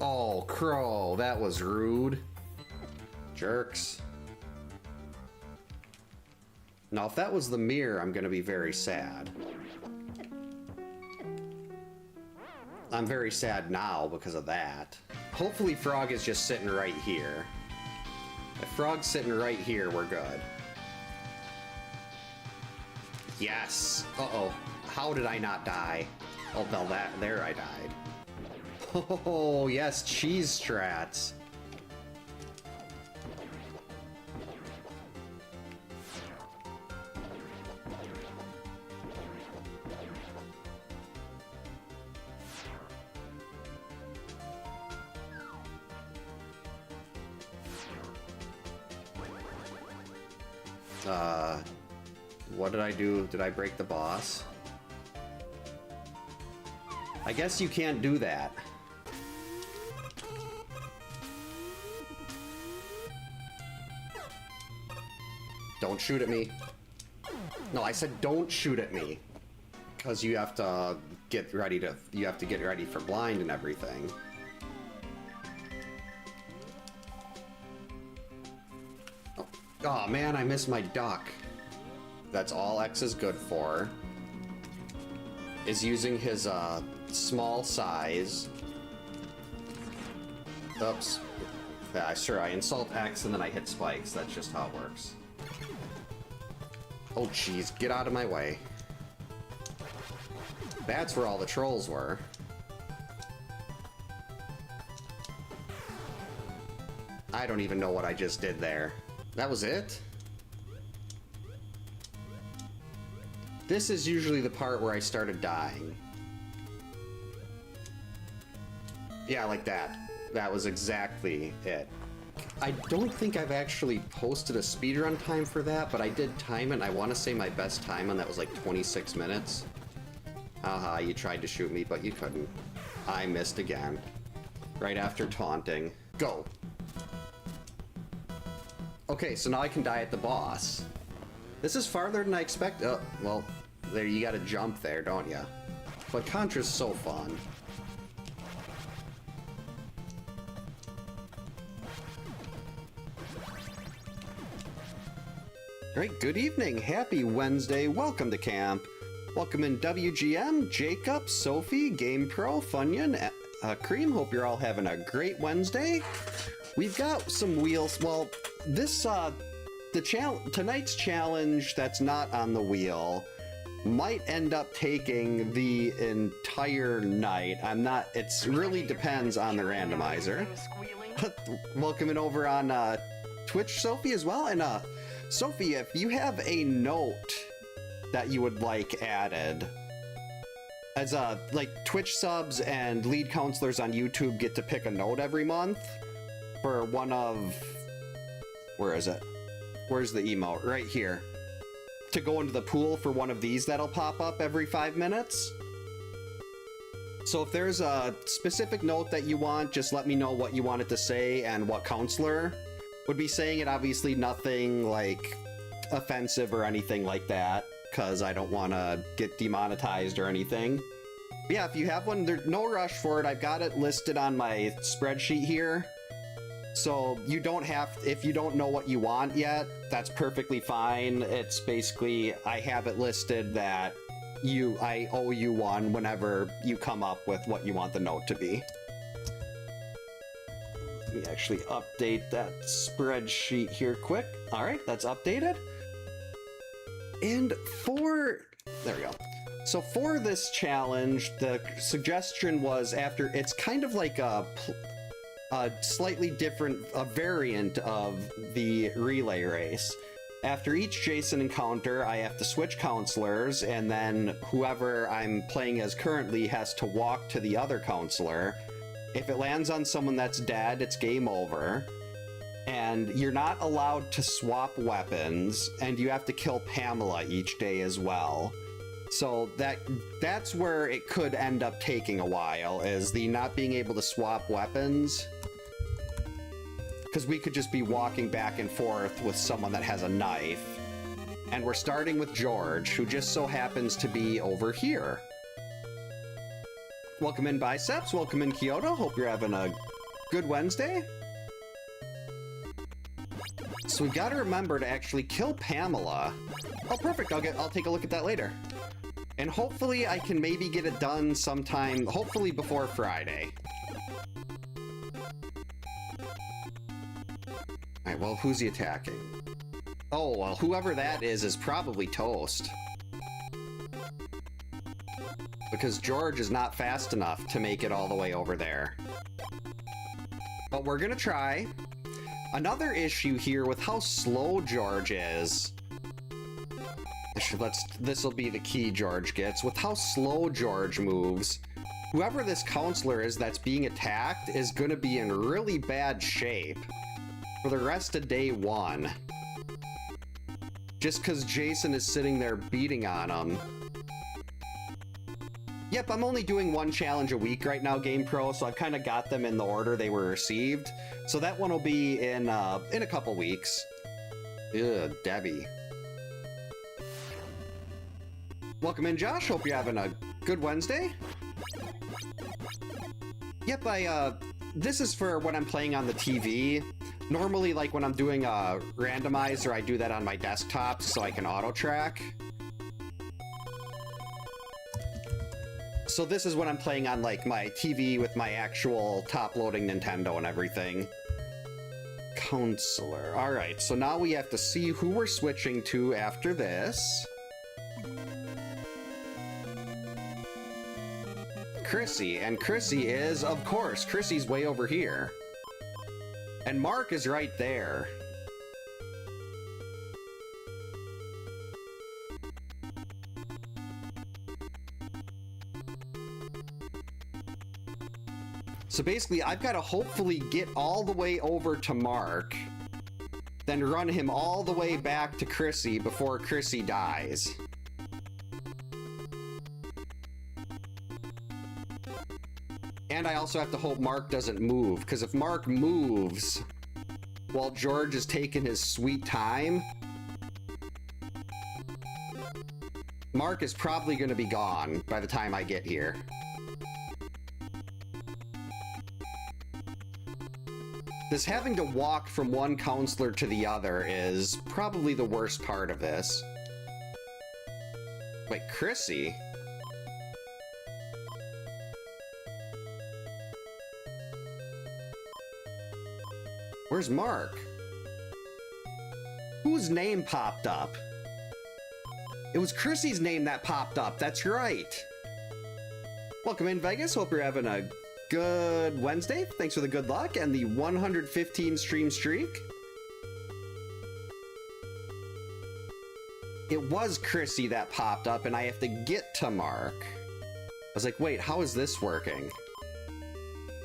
Oh, Crow, that was rude. Jerks. Now, if that was the mirror, I'm gonna be very sad. I'm very sad now because of that. Hopefully Frog is just sitting right here. If Frog's sitting right here, we're good. Yes! Uh-oh. How did I not die? Oh, no, there I died. Oh, yes, cheese strats. What did I do? Did I break the boss? I guess you can't do that. Don't shoot at me. No, I said don't shoot at me. Because you have to get ready for blind and everything. Oh man, I missed my duck. That's all X is good for. Is using his small size. Oops. Yeah, sure, I insult X and then I hit spikes. That's just how it works. Oh jeez, get out of my way. That's where all the trolls were. I don't even know what I just did there. That was it? This is usually the part where I started dying. Yeah, like that. That was exactly it. I don't think I've actually posted a speedrun time for that, but I did time it, and I want to say my best time on that was like 26 minutes. Haha, you tried to shoot me, but you couldn't. I missed again. Right after taunting. Go! Okay, so now I can die at the boss. This is farther than I expected. Oh, well, there, you gotta jump there, don't ya? But Contra's so fun. Alright, good evening, happy Wednesday, welcome to camp. Welcome in WGM, Jacob, Sophie, Game Pro, Funyun, Cream, hope you're all having a great Wednesday. We've got some wheels, well, this, tonight's challenge that's not on the wheel might end up taking the entire night. It really depends on the randomizer. Welcome in over on Twitch, Sophie, as well. And Sophie, if you have a note that you would like added, as like Twitch subs and lead counselors on YouTube get to pick a note every month for one of, where is it? Where's the emote? Right here. To go into the pool for one of these that'll pop up every 5 minutes. So if there's a specific note that you want, just let me know what you want it to say and what counselor would be saying it. Obviously nothing like offensive or anything like that, because I don't want to get demonetized or anything. But yeah, if you have one, there's no rush for it. I've got it listed on my spreadsheet here. So you don't have, if you don't know what you want yet, that's perfectly fine. It's basically, I have it listed that I owe you one whenever you come up with what you want the note to be. Let me actually update that spreadsheet here quick. All right, that's updated. And there we go. So for this challenge, the suggestion was it's kind of like a slightly different, a variant of the relay race. After each Jason encounter, I have to switch counselors, and then whoever I'm playing as currently has to walk to the other counselor. If it lands on someone that's dead, it's game over. And you're not allowed to swap weapons, and you have to kill Pamela each day as well. So that's where it could end up taking a while, is the not being able to swap weapons. Because we could just be walking back and forth with someone that has a knife. And we're starting with George, who just so happens to be over here. Welcome in, Biceps. Welcome in, Kyoto. Hope you're having a good Wednesday? So we gotta remember to actually kill Pamela. Oh, perfect. I'll take a look at that later. And hopefully I can maybe get it done sometime, hopefully before Friday. Alright, well, who's he attacking? Oh, well, whoever that is probably toast. Because George is not fast enough to make it all the way over there. But we're gonna try. Another issue here with how slow George is. Actually, this will be the key George gets. With how slow George moves, whoever this counselor is that's being attacked is gonna be in really bad shape for the rest of day one. Just because Jason is sitting there beating on him. Yep, I'm only doing one challenge a week right now, GamePro, so I've kind of got them in the order they were received. So that one will be in a couple weeks. Ugh, Debbie. Welcome in, Josh. Hope you're having a good Wednesday. Yep, this is for when I'm playing on the TV. Normally, like when I'm doing a randomizer, I do that on my desktop so I can auto-track. So this is when I'm playing on like my TV with my actual top-loading Nintendo and everything. Counselor. Alright, so now we have to see who we're switching to after this. Crissy, and Crissy is, of course, Crissy's way over here. And Mark is right there. So basically, I've got to hopefully get all the way over to Mark, then run him all the way back to Crissy before Crissy dies. And I also have to hope Mark doesn't move, because if Mark moves while George is taking his sweet time, Mark is probably going to be gone by the time I get here. This having to walk from one counselor to the other is probably the worst part of this. Wait, Crissy? Where's Mark? Whose name popped up? It was Crissy's name that popped up, that's right. Welcome in, Vegas. Hope you're having a good Wednesday. Thanks for the good luck and the 115 stream streak. It was Crissy that popped up and I have to get to Mark. I was like, wait, how is this working?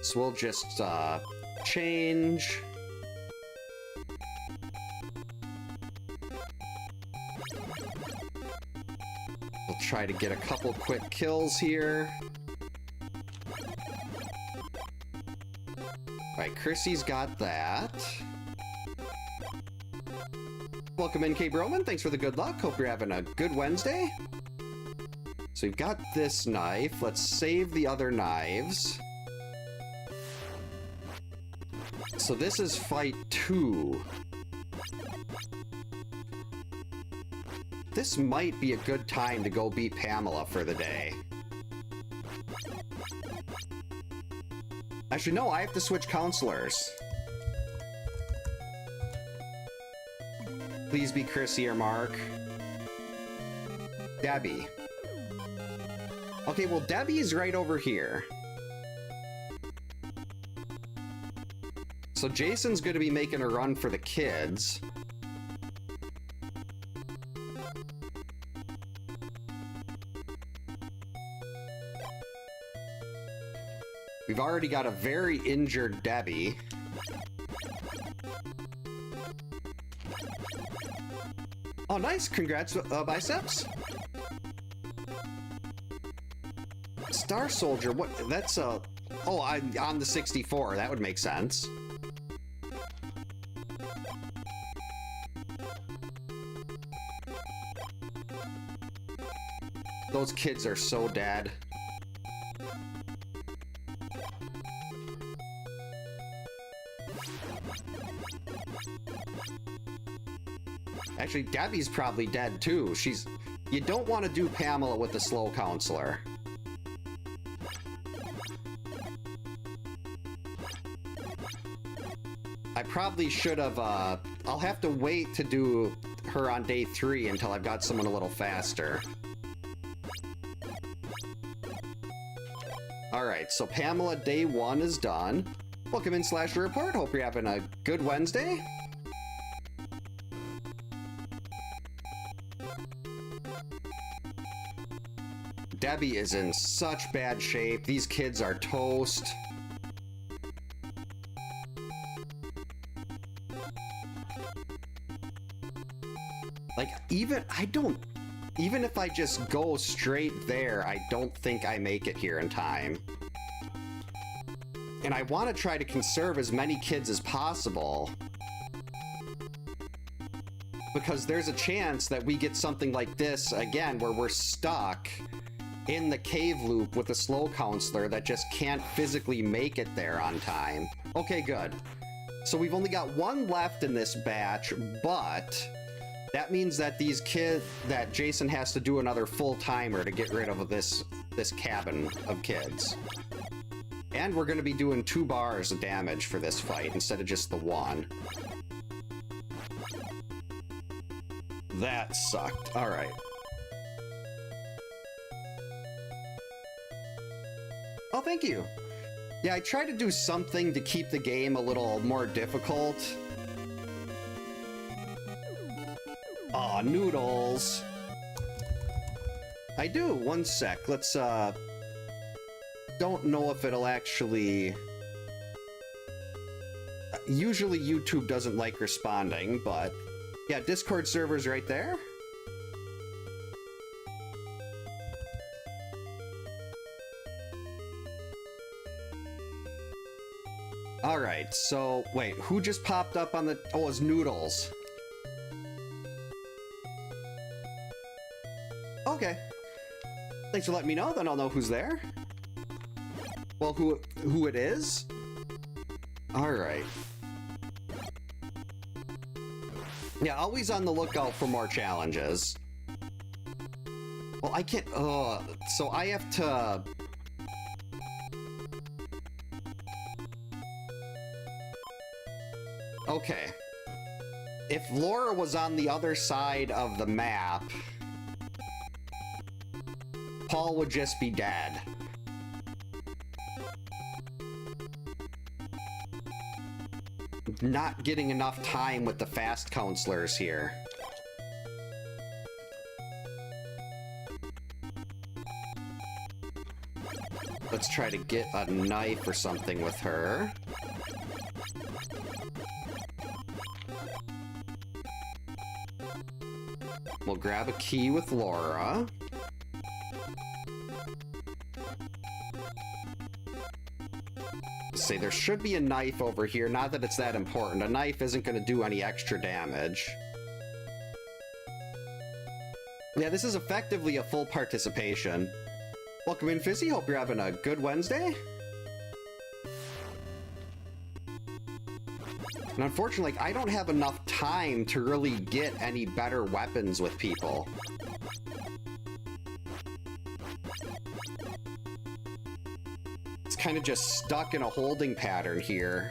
So we'll just change. We'll try to get a couple quick kills here. Alright, Crissy's got that. Welcome in, Cape Roman. Thanks for the good luck. Hope you're having a good Wednesday. So we've got this knife. Let's save the other knives. So this is fight 2. This might be a good time to go beat Pamela for the day. Actually, no, I have to switch counselors. Please be Crissy or Mark. Debbie. Okay, well, Debbie's right over here. So Jason's going to be making a run for the kids. We've already got a very injured Debbie. Oh, nice. Congrats, Biceps. Star Soldier, what? That's a... Oh, on the 64. That would make sense. Those kids are so dead. Actually, Debbie's probably dead too. You don't want to do Pamela with the slow counselor. I probably should have, I'll have to wait to do her on day 3 until I've got someone a little faster. Alright, so Pamela, day 1 is done. Welcome in /report. Hope you're having a good Wednesday. Debbie is in such bad shape. These kids are toast. Like, even if I just go straight there, I don't think I make it here in time. And I want to try to conserve as many kids as possible, because there's a chance that we get something like this again, where we're stuck in the cave loop with a slow counselor that just can't physically make it there on time. Okay, good. So we've only got 1 left in this batch, but that means that that Jason has to do another full timer to get rid of this cabin of kids. And we're going to be doing 2 bars of damage for this fight instead of just the 1. That sucked. All right. Oh, thank you. Yeah, I try to do something to keep the game a little more difficult. Aw, noodles. I do. 1 sec. Let's, don't know if it'll actually... Usually YouTube doesn't like responding, but... Yeah, Discord server's right there. Alright, so... Wait, who just popped up on the... Oh, it's Noodles. Okay. Thanks for letting me know, then I'll know who's there. Well, who it is? Alright. Yeah, always on the lookout for more challenges. Well, I can't... so I have to... Okay. If Laura was on the other side of the map, Paul would just be dead. Not getting enough time with the fast counselors here. Let's try to get a knife or something with her. We'll grab a key with Laura. Say there should be a knife over here. Not that it's that important. A knife isn't going to do any extra damage. Yeah, this is effectively a full participation. Welcome in, Fizzy. Hope you're having a good Wednesday. And unfortunately, I don't have enough time to really get any better weapons with people. Kind of just stuck in a holding pattern here.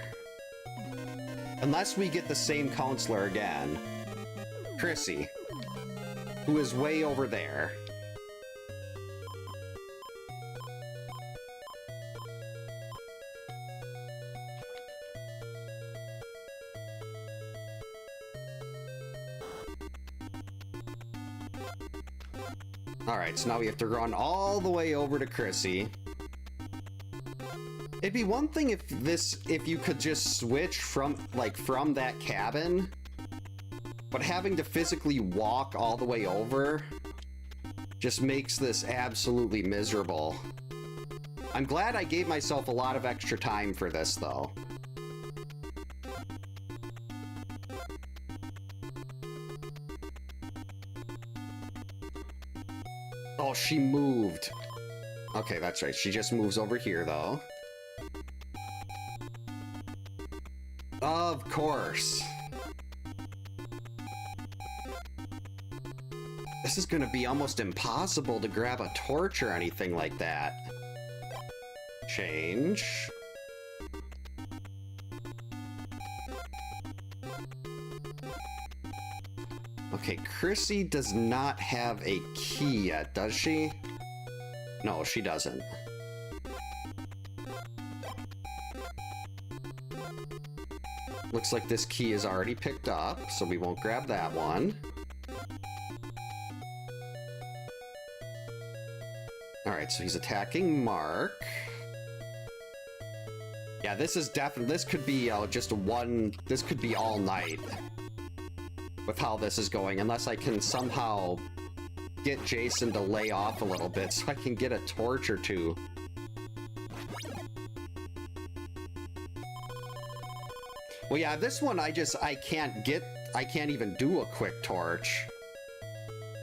Unless we get the same counselor again. Crissy, who is way over there. Alright, so now we have to run all the way over to Crissy. It'd be one thing if you could just switch from that cabin, but having to physically walk all the way over just makes this absolutely miserable. I'm glad I gave myself a lot of extra time for this, though. Oh, she moved. Okay, that's right. She just moves over here, though. Of course. This is gonna be almost impossible to grab a torch or anything like that. Change. Okay, Crissy does not have a key yet, does she? No, she doesn't. Looks like this key is already picked up, so we won't grab that one. Alright, so he's attacking Mark. Yeah, this is definitely, this could be just one, this could be all night with how this is going, unless I can somehow get Jason to lay off a little bit so I can get a torch or two. Well, yeah, this one I can't even do a quick torch.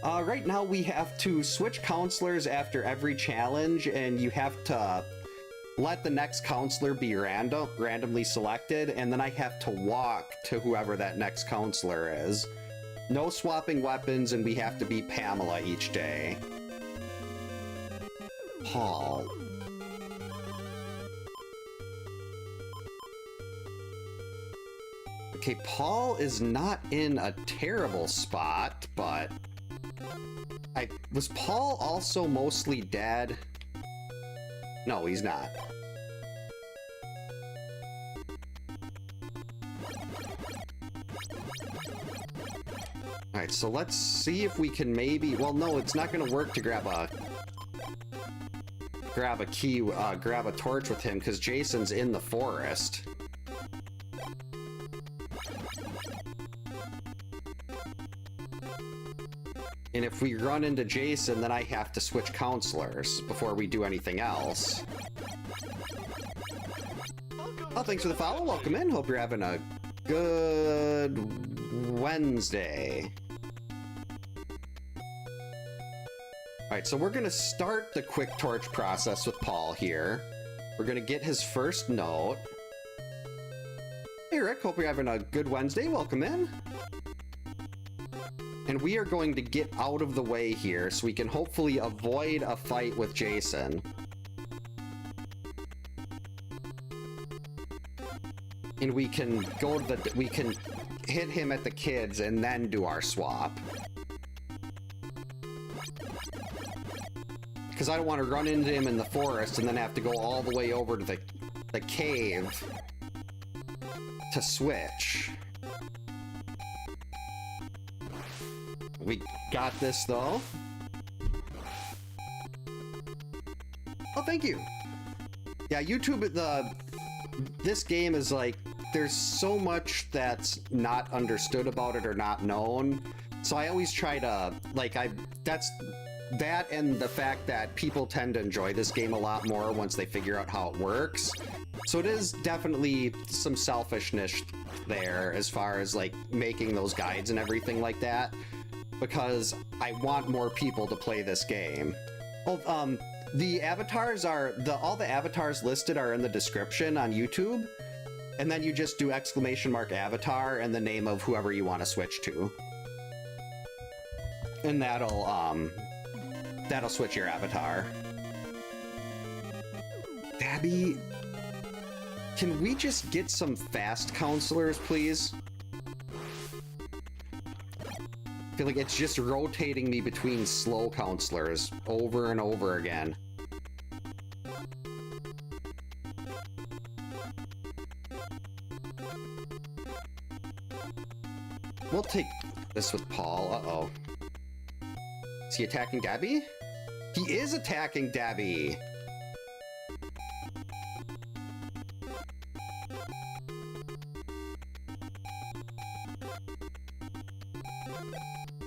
Right now we have to switch counselors after every challenge, and you have to let the next counselor be randomly selected, and then I have to walk to whoever that next counselor is. No swapping weapons, and we have to beat Pamela each day. Paul. Okay, Paul is not in a terrible spot, but... Was Paul also mostly dead? No, he's not. Alright, so let's see if we can maybe... Well, no, it's not gonna work to grab a torch with him, because Jason's in the forest. And if we run into Jason, then I have to switch counselors before we do anything else. Oh, thanks for the follow. Welcome in. Hope you're having a good Wednesday. Alright, so we're going to start the quick torch process with Paul here. We're going to get his first note. Hey, Rick. Hope you're having a good Wednesday. Welcome in. And we are going to get out of the way here so we can hopefully avoid a fight with Jason. And we can go to the... we can hit him at the kids and then do our swap. Because I don't want to run into him in the forest and then have to go all the way over to the cave to switch. We got this, though. Oh, thank you. Yeah, YouTube, this game is like, there's so much that's not understood about it or not known. So I always try to, like, that and the fact that people tend to enjoy this game a lot more once they figure out how it works. So it is definitely some selfishness there as far as, like, making those guides and everything like that. Because I want more people to play this game. Oh, the avatars are, all the avatars listed are in the description on YouTube. And then you just do !avatar and the name of whoever you want to switch to. And that'll switch your avatar. Dabby, can we just get some fast counselors, please? I feel like it's just rotating me between slow counselors over and over again. We'll take this with Paul. Uh-oh. Is he attacking Dabby? He is attacking Dabby!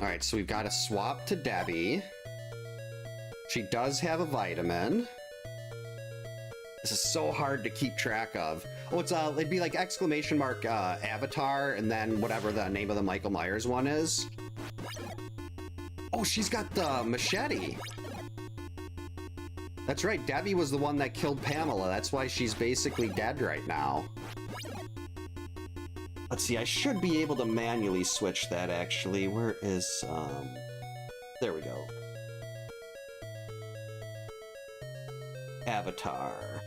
Alright, so we've got to swap to Dabby. She does have a vitamin. This is so hard to keep track of. Oh, it'd be like !avatar and then whatever the name of the Michael Myers one is. Oh, she's got the machete. That's right, Dabby was the one that killed Pamela. That's why she's basically dead right now. Let's see, I should be able to manually switch that, actually. Where is, there we go. Avatar. Are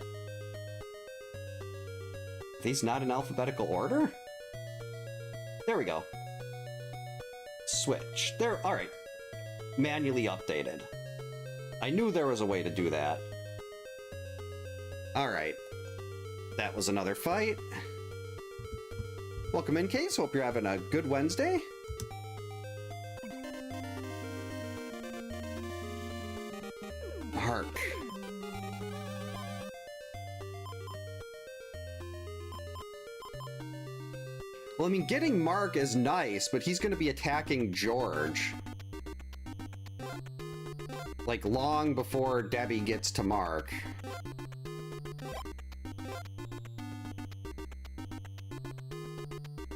these not in alphabetical order? There we go. Switch. There, alright. Manually updated. I knew there was a way to do that. Alright. That was another fight. Welcome in, Case. Hope you're having a good Wednesday. Hark. Well, I mean, getting Mark is nice, but he's going to be attacking George. Like, long before Debbie gets to Mark.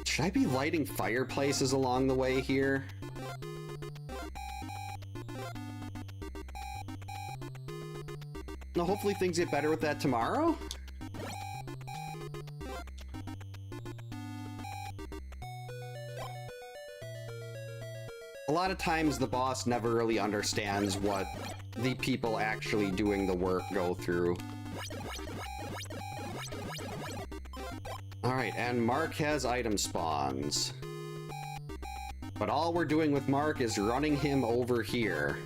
Should I be lighting fireplaces along the way here? No, hopefully things get better with that tomorrow. A lot of times the boss never really understands what the people actually doing the work go through. Alright, and Mark has item spawns. But all we're doing with Mark is running him over here.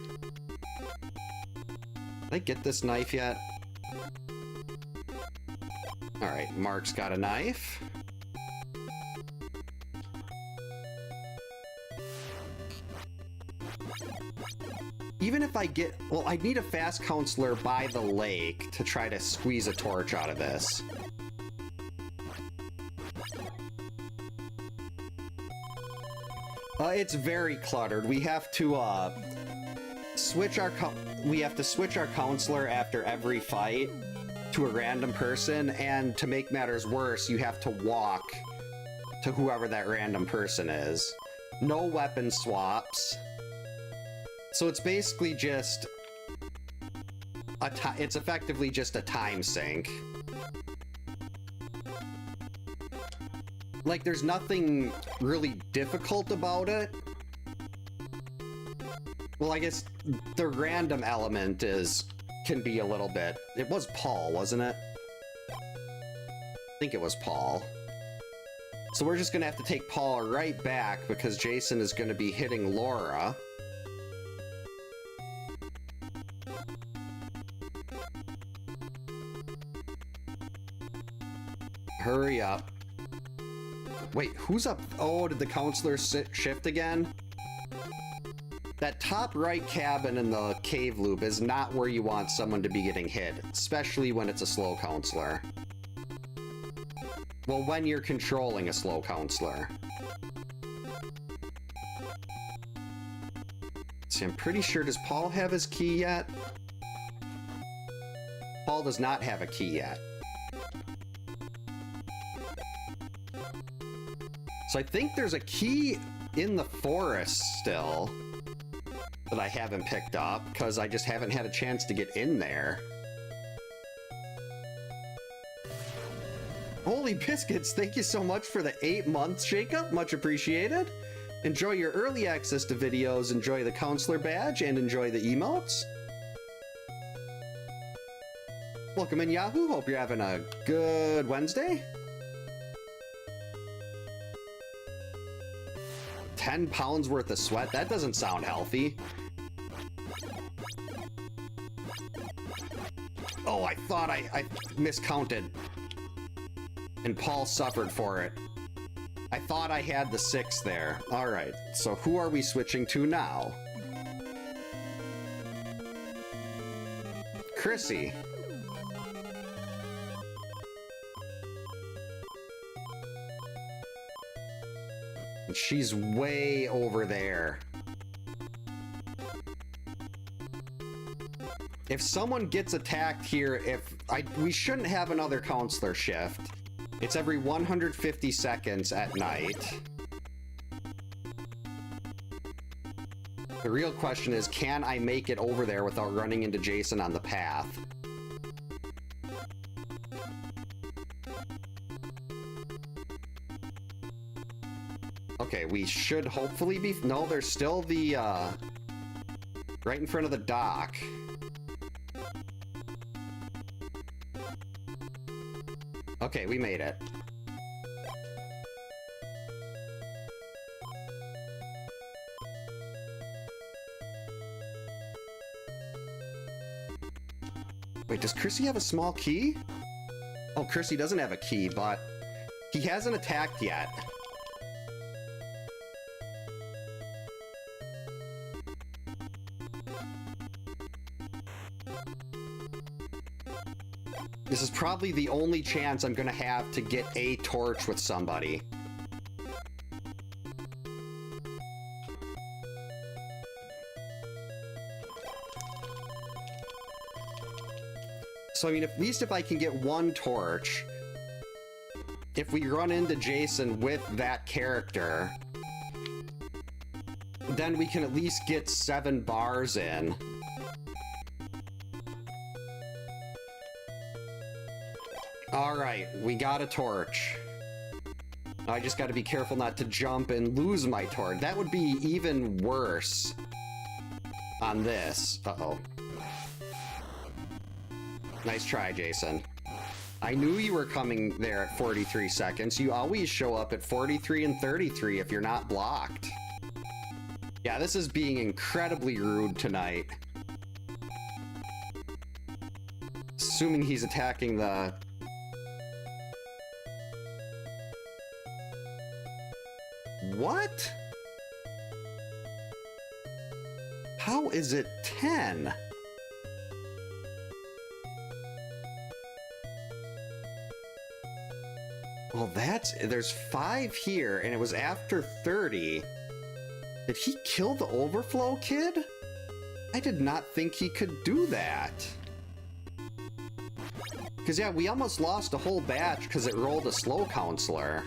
Did I get this knife yet? Alright, Mark's got a knife. Even if I get... Well, I need a fast counselor by the lake to try to squeeze a torch out of this. It's very cluttered. We have to switch our counselor after every fight to a random person, and to make matters worse, you have to walk to whoever that random person is. No weapon swaps. So it's basically just it's effectively just a time sink. Like, there's nothing really difficult about it. Well, I guess the random element can be a little bit... It was Paul, wasn't it? I think it was Paul. So we're just gonna have to take Paul right back because Jason is gonna be hitting Laura. Hurry up. Wait, who's up? Oh, did the counselor shift again? That top right cabin in the cave loop is not where you want someone to be getting hit, especially when it's a slow counselor. Well, when you're controlling a slow counselor. See, I'm pretty sure, does Paul have his key yet? Paul does not have a key yet. So I think there's a key in the forest still that I haven't picked up because I just haven't had a chance to get in there. Holy biscuits, thank you so much for the 8 months, Jacob. Much appreciated. Enjoy your early access to videos, enjoy the counselor badge, and enjoy the emotes. Welcome in, Yahoo. Hope you're having a good Wednesday. 10 pounds worth of sweat? That doesn't sound healthy. Oh, I thought I miscounted. And Paul suffered for it. I thought I had the 6 there. Alright, so who are we switching to now? Crissy. She's way over there. If someone gets attacked here, we shouldn't have another counselor shift. It's every 150 seconds at night. The real question is, can I make it over there without running into Jason on the path? Okay, we should hopefully be... No, there's still the, right in front of the dock. Okay, we made it. Wait, does Crissy have a small key? Oh, Crissy doesn't have a key, but he hasn't attacked yet. This is probably the only chance I'm gonna have to get a torch with somebody. So, I mean, at least if I can get one torch, if we run into Jason with that character, then we can at least get 7 bars in. Alright, we got a torch. I just gotta be careful not to jump and lose my torch. That would be even worse on this. Uh-oh. Nice try, Jason. I knew you were coming there at 43 seconds. You always show up at 43 and 33 if you're not blocked. Yeah, this is being incredibly rude tonight. Assuming he's attacking the... What? How is it 10? Well, there's 5 here, and it was after 30. Did he kill the overflow kid? I did not think he could do that. Because, yeah, we almost lost a whole batch because it rolled a slow counselor.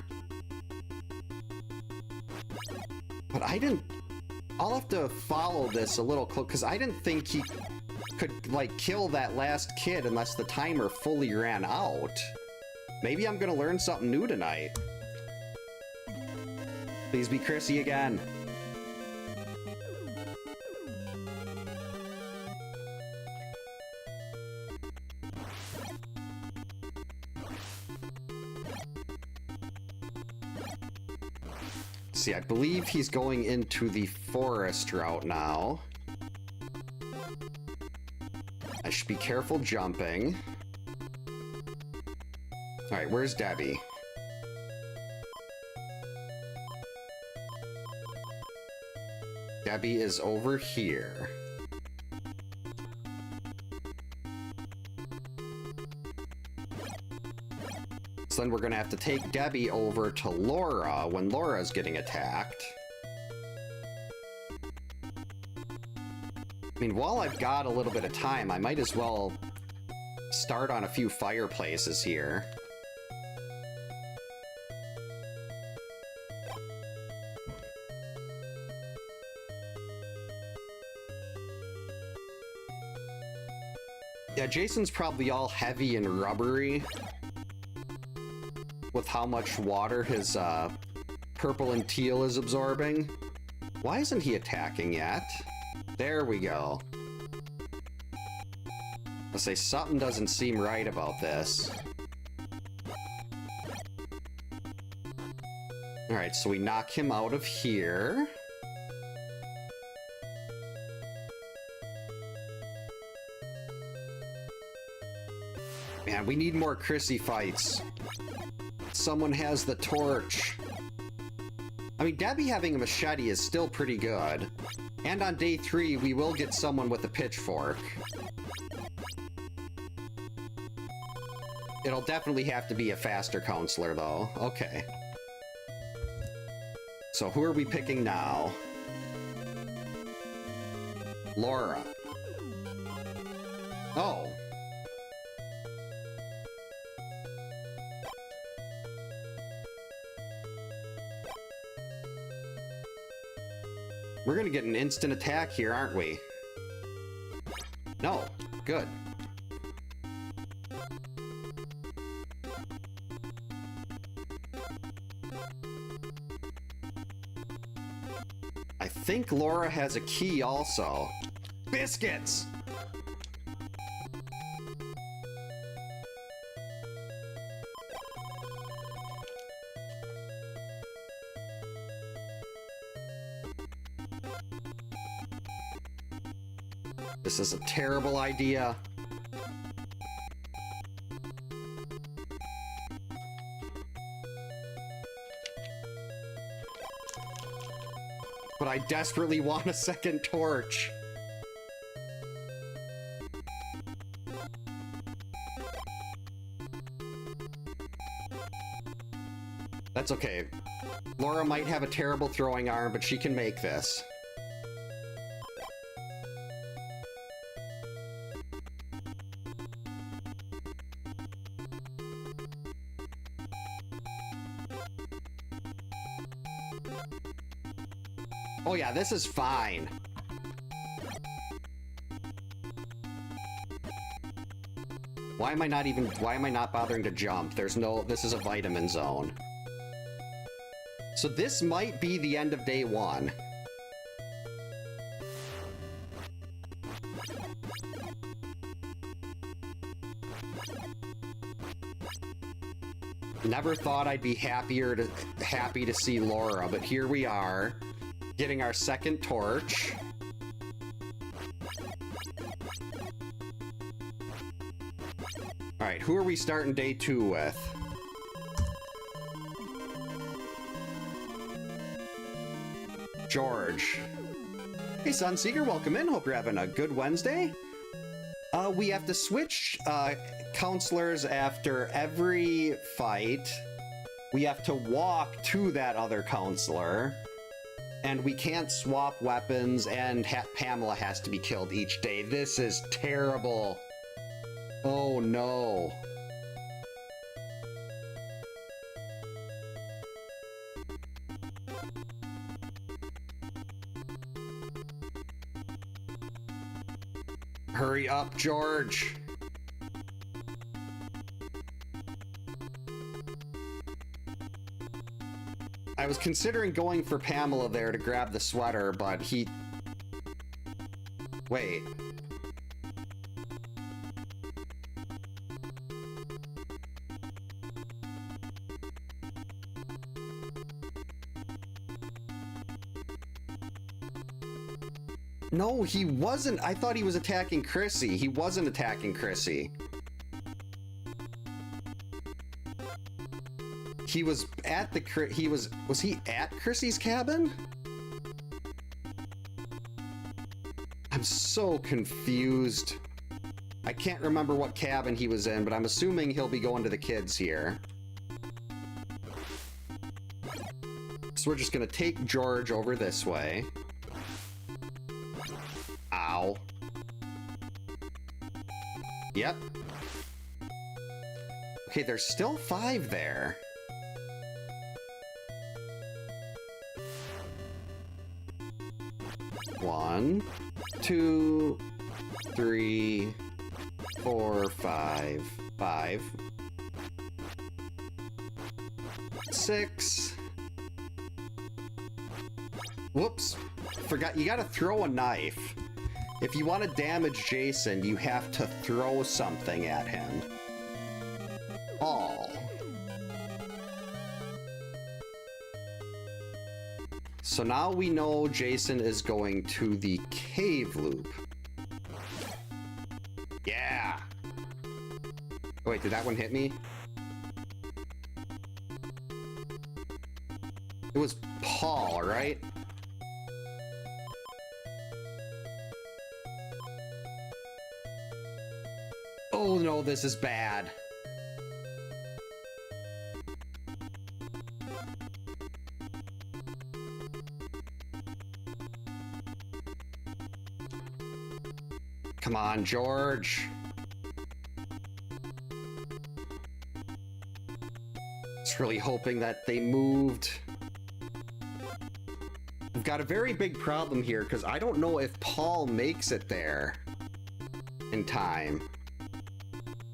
But I didn't... I'll have to follow this a little close, because I didn't think he could, like, kill that last kid unless the timer fully ran out. Maybe I'm gonna learn something new tonight. Please be Crissy again. See, I believe he's going into the forest route now. I should be careful jumping. Alright, where's Debbie? Debbie is over here. So then we're gonna have to take Debbie over to Laura when Laura's getting attacked. I mean, while I've got a little bit of time, I might as well start on a few fireplaces here. Yeah, Jason's probably all heavy and rubbery with how much water his purple and teal is absorbing. Why isn't he attacking yet? There we go. I'll say something doesn't seem right about this. Alright, so we knock him out of here. Man, we need more Crissy fights. Someone has the torch. I mean, Debbie having a machete is still pretty good. And on day 3, we will get someone with a pitchfork. It'll definitely have to be a faster counselor, though. Okay. So who are we picking now? Laura. Oh. We're gonna get an instant attack here, aren't we? No. Good. think Laura has a key also. Biscuits! This is a terrible idea. But I desperately want a second torch. That's okay. Laura might have a terrible throwing arm, but she can make this. Oh yeah, this is fine. Why am I not bothering to jump? This is a vitamin zone. So this might be the end of day one. Never thought I'd be happy to see Laura, but here we are. Getting our second torch. Alright, who are we starting day 2 with? George. Hey Sunseeker, welcome in. Hope you're having a good Wednesday. We have to switch counselors after every fight. We have to walk to that other counselor. And we can't swap weapons, and Pamela has to be killed each day. This is terrible. Oh no. Hurry up, George. I was considering going for Pamela there to grab the sweater, but he... Wait. No, he wasn't. I thought he was attacking Crissy. He wasn't attacking Crissy. He was at the was he at Crissy's cabin? I'm so confused. I can't remember what cabin he was in, but I'm assuming he'll be going to the kids here. So we're just gonna take George over this way. Ow. Yep. Okay, there's still 5 there. One, 2, 3, 4, 5, 5, 6. Whoops. Forgot, you gotta throw a knife. If you want to damage Jason, you have to throw something at him. Oh. So now we know Jason is going to the cave loop. Yeah! Oh, wait, did that one hit me? It was Paul, right? Oh no, this is bad. Come on, George. Just really hoping that they moved. We've got a very big problem here because I don't know if Paul makes it there in time.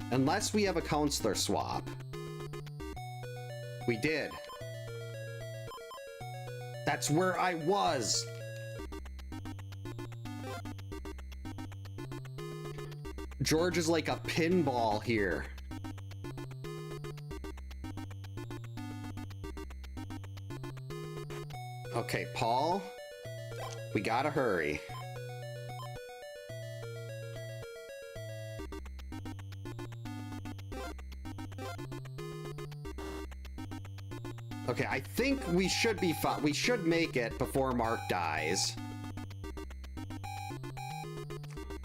Unless we have a counselor swap. We did. That's where I was. George is like a pinball here. Okay, Paul, we gotta hurry. Okay, I think we should be fine. We should make it before Mark dies.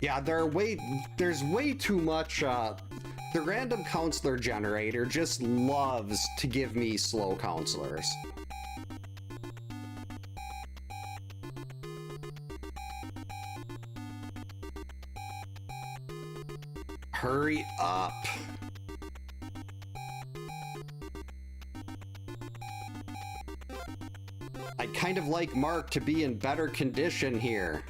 Yeah, there's way too much, the random counselor generator just loves to give me slow counselors. Hurry up. I'd kind of like Mark to be in better condition here.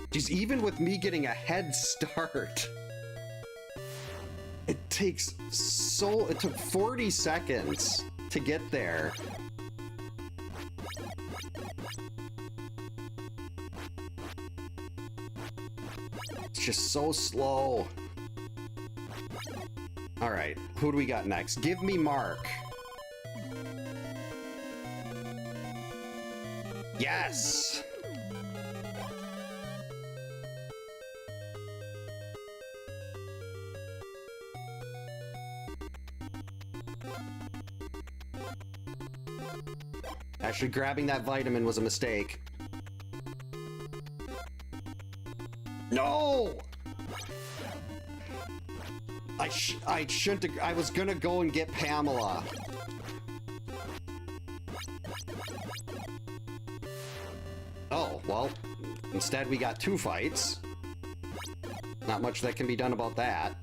Geez, even with me getting a head start, it took 40 seconds to get there. It's just so slow. All right, who do we got next? Give me Mark. Yes! Actually, grabbing that vitamin was a mistake. No! I shouldn't have. I was gonna go and get Pamela. Oh, well, instead we got 2 fights. Not much that can be done about that.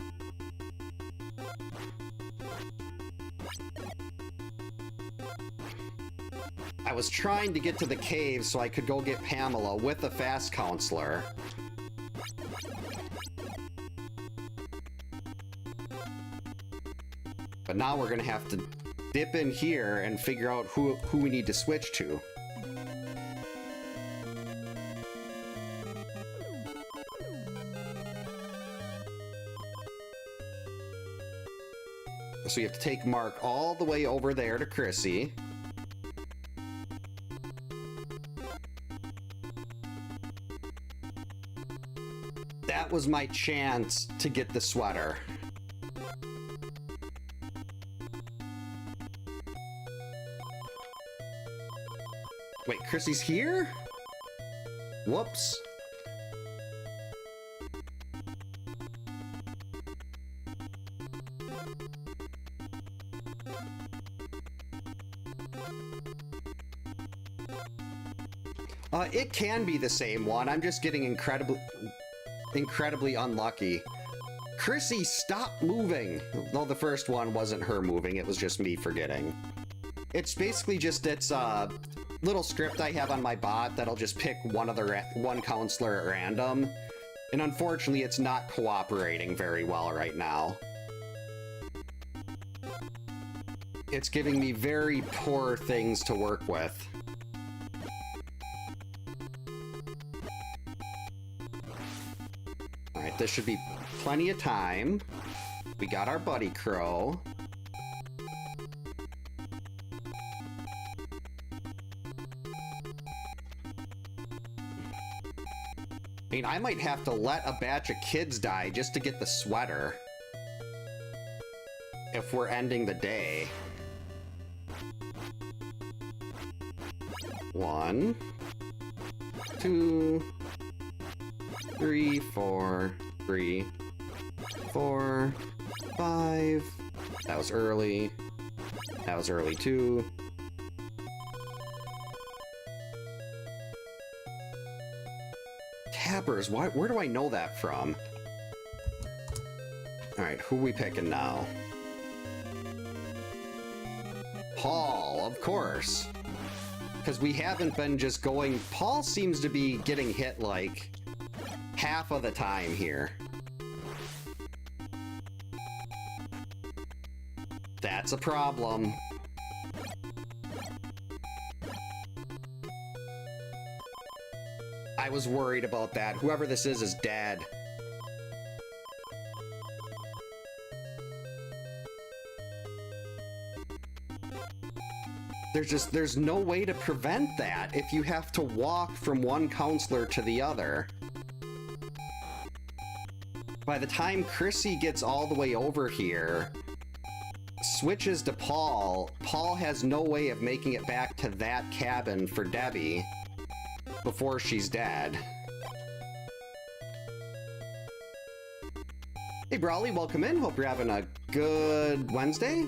I was trying to get to the cave so I could go get Pamela with a fast counselor. But now we're gonna have to dip in here and figure out who we need to switch to. So you have to take Mark all the way over there to Crissy. That was my chance to get the sweater. Wait, Crissy's here? Whoops. It can be the same one. I'm just getting incredibly unlucky. Crissy, stop moving! Well, the first one wasn't her moving, it was just me forgetting. It's basically just its little script I have on my bot that'll just pick one counselor at random. And unfortunately, it's not cooperating very well right now. It's giving me very poor things to work with. Alright, this should be plenty of time. We got our buddy Crow. I mean, I might have to let a batch of kids die just to get the sweater. If we're ending the day. 1, 2, 3, 4, 3, 4, 5. That was early. That was early too. Tappers, where do I know that from? Alright, who are we picking now? Paul, of course. Because we haven't been just going... Paul seems to be getting hit, like, half of the time here. That's a problem. I was worried about that. Whoever this is dead. There's no way to prevent that if you have to walk from one counselor to the other. By the time Crissy gets all the way over here, switches to Paul, Paul has no way of making it back to that cabin for Debbie before she's dead. Hey Brawley, welcome in. Hope you're having a good Wednesday.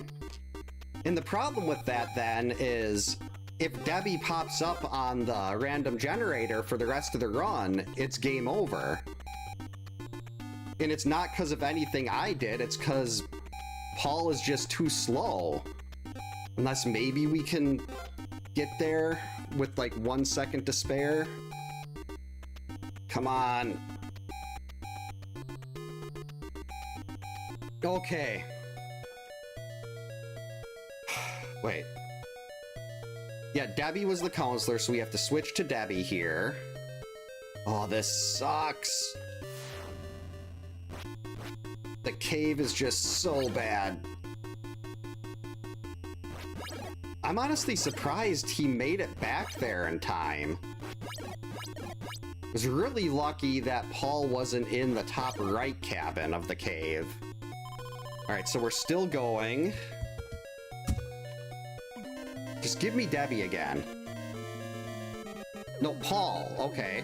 And the problem with that then is if Debbie pops up on the random generator for the rest of the run, it's game over. And it's not because of anything I did, it's because Paul is just too slow. Unless maybe we can get there with like 1 second to spare. Come on. Okay. Wait. Yeah, Debbie was the counselor, so we have to switch to Debbie here. Oh, this sucks. The cave is just so bad. I'm honestly surprised he made it back there in time. I was really lucky that Paul wasn't in the top right cabin of the cave. Alright, so we're still going. Just give me Debbie again. No, Paul. Okay.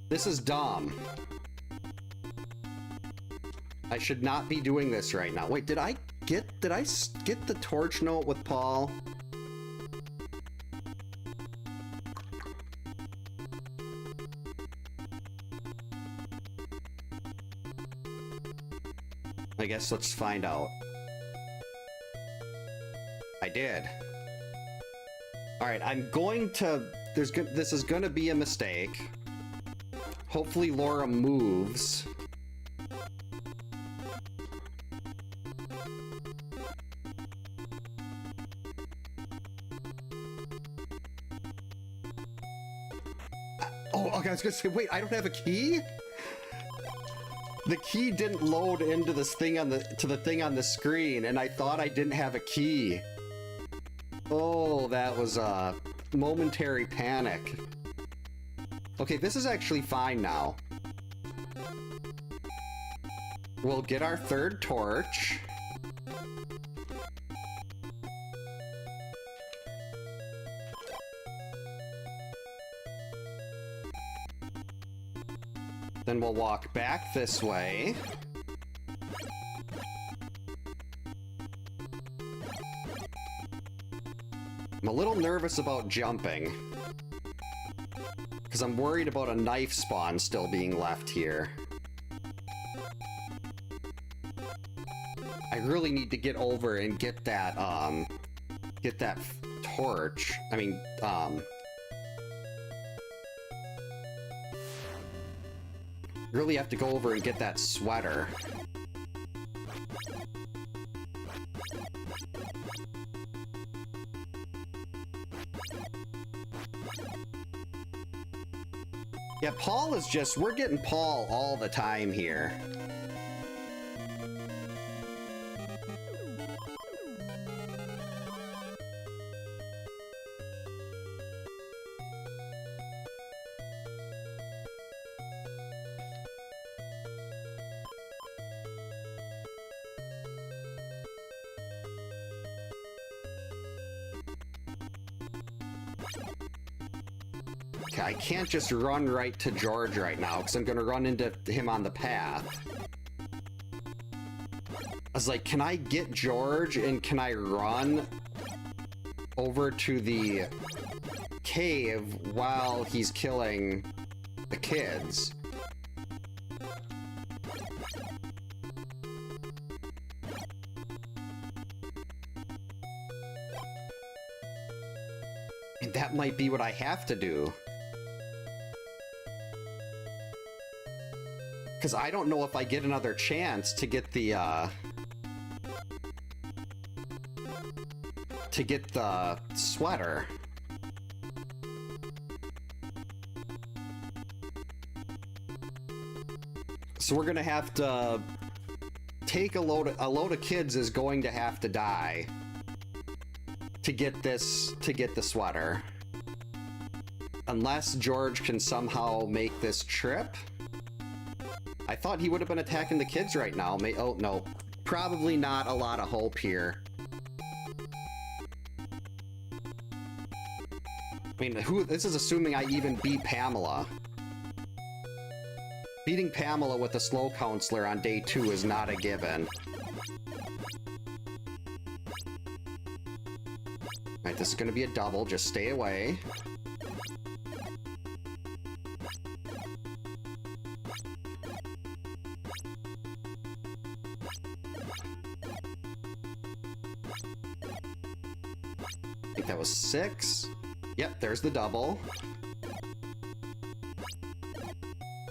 This is dumb. I should not be doing this right now. Wait, did I get the torch note with Paul? I guess let's find out. I did. Alright, I'm going to... This is gonna be a mistake. Hopefully Laura moves. Oh, okay, I was gonna say, wait, I don't have a key? The key didn't load into this thing to the thing on the screen, and I thought I didn't have a key. Oh, that was a momentary panic. Okay, this is actually fine now. We'll get our third torch. Then we'll walk back this way. I'm a little nervous about jumping, because I'm worried about a knife spawn still being left here. I really need to get over and get that torch. I mean, really have to go over and get that sweater. Yeah, Paul is just... We're getting Paul all the time here. I can't just run right to George right now, because I'm going to run into him on the path. I was like, can I get George and can I run over to the cave while he's killing the kids. And that might be what I have to do. Because I don't know if I get another chance to get the, sweater. So we're gonna have to take a load of kids is going to have to die to get the sweater. Unless George can somehow make this trip. I thought he would have been attacking the kids right now. Oh, no. Probably not a lot of hope here. I mean, this is assuming I even beat Pamela. Beating Pamela with a slow counselor on day 2 is not a given. Alright, this is gonna be a double. Just stay away. I think that was 6. Yep, there's the double.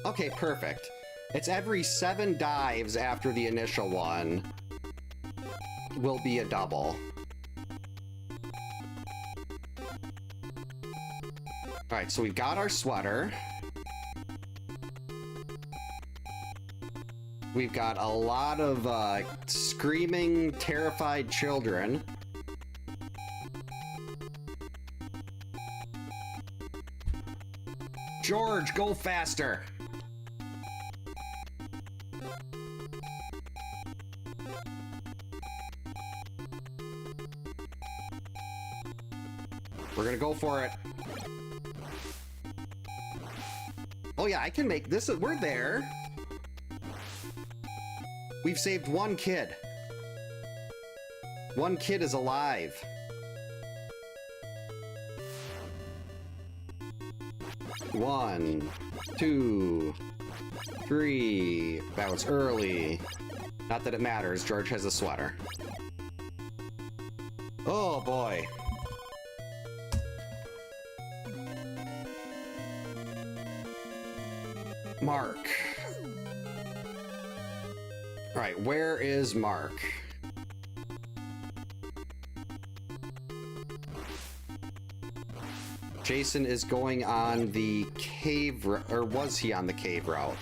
Okay, perfect. It's every 7 dives after the initial one will be a double. Alright, so we've got our sweater. We've got a lot of screaming, terrified children. George, go faster! We're gonna go for it. Oh yeah, I can make this. We're there. We've saved 1 kid. 1 kid is alive. One, 2, 3. That was early. Not that it matters. George has a sweater. Oh boy. Mark. Alright, where is Mark? Jason is going on the cave route, or was he on the cave route?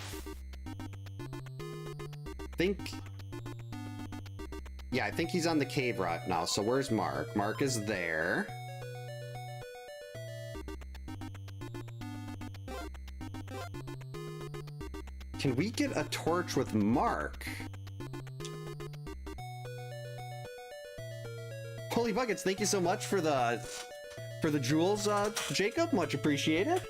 Yeah, I think he's on the cave route now. So where's Mark? Mark is there. Can we get a torch with Mark? Holy buckets, thank you so much for the jewels, Jacob. Much appreciated.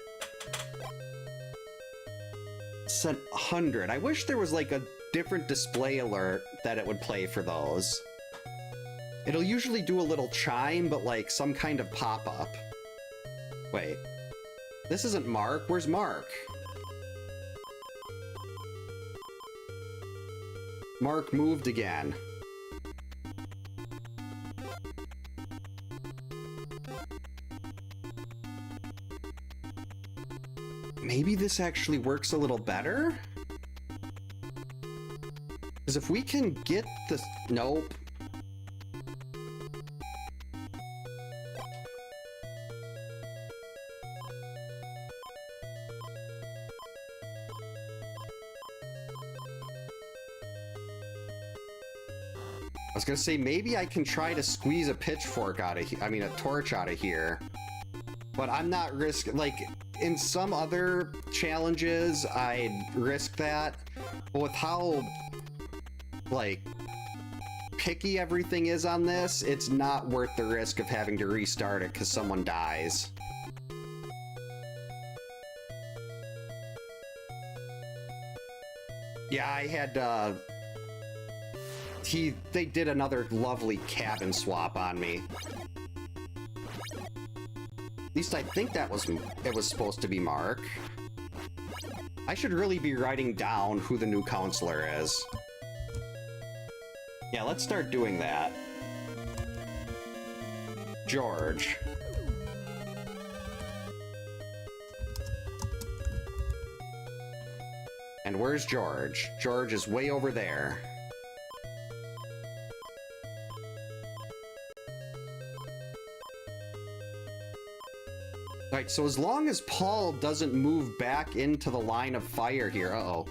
Sent 100. I wish there was like a different display alert that it would play for those. It'll usually do a little chime, but like some kind of pop-up. Wait. This isn't Mark. Where's Mark? Mark moved again. Maybe this actually works a little better? Because if we can get the... Nope. I was gonna say, maybe I can try to squeeze a pitchfork out of here. I mean, a torch out of here. But I'm not like, in some other challenges, I'd risk that. But with how, like, picky everything is on this, it's not worth the risk of having to restart it because someone dies. Yeah, I had, they did another lovely cabin swap on me. least I think it was supposed to be Mark. I should really be writing down who the new counselor is. Yeah, let's start doing that. George. And where's George? George is way over there. Alright, so as long as Paul doesn't move back into the line of fire here... Uh-oh.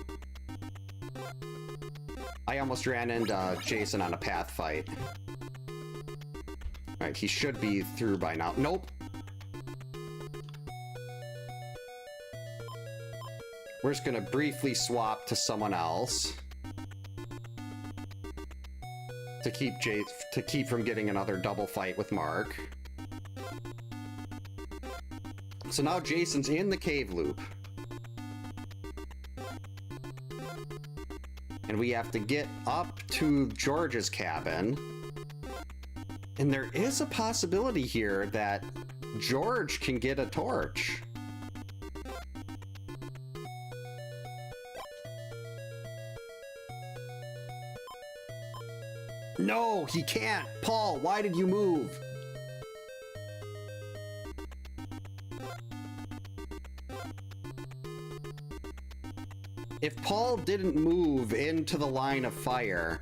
I almost ran into Jason on a path fight. Alright, he should be through by now. Nope! We're just gonna briefly swap to someone else. To keep from getting another double fight with Mark. So now Jason's in the cave loop. And we have to get up to George's cabin. And there is a possibility here that George can get a torch. No, he can't! Paul, why did you move? If Paul didn't move into the line of fire,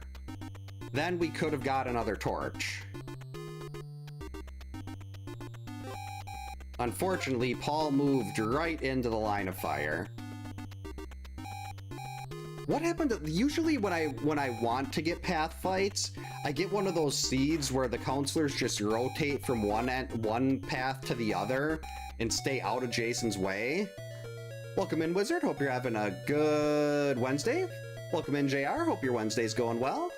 then we could have got another torch. Unfortunately, Paul moved right into the line of fire. What happened to, usually when I want to get path fights, I get one of those seeds where the counselors just rotate from one path to the other and stay out of Jason's way. Welcome in, Wizard. Hope you're having a good Wednesday. Welcome in, JR. Hope your Wednesday's going well.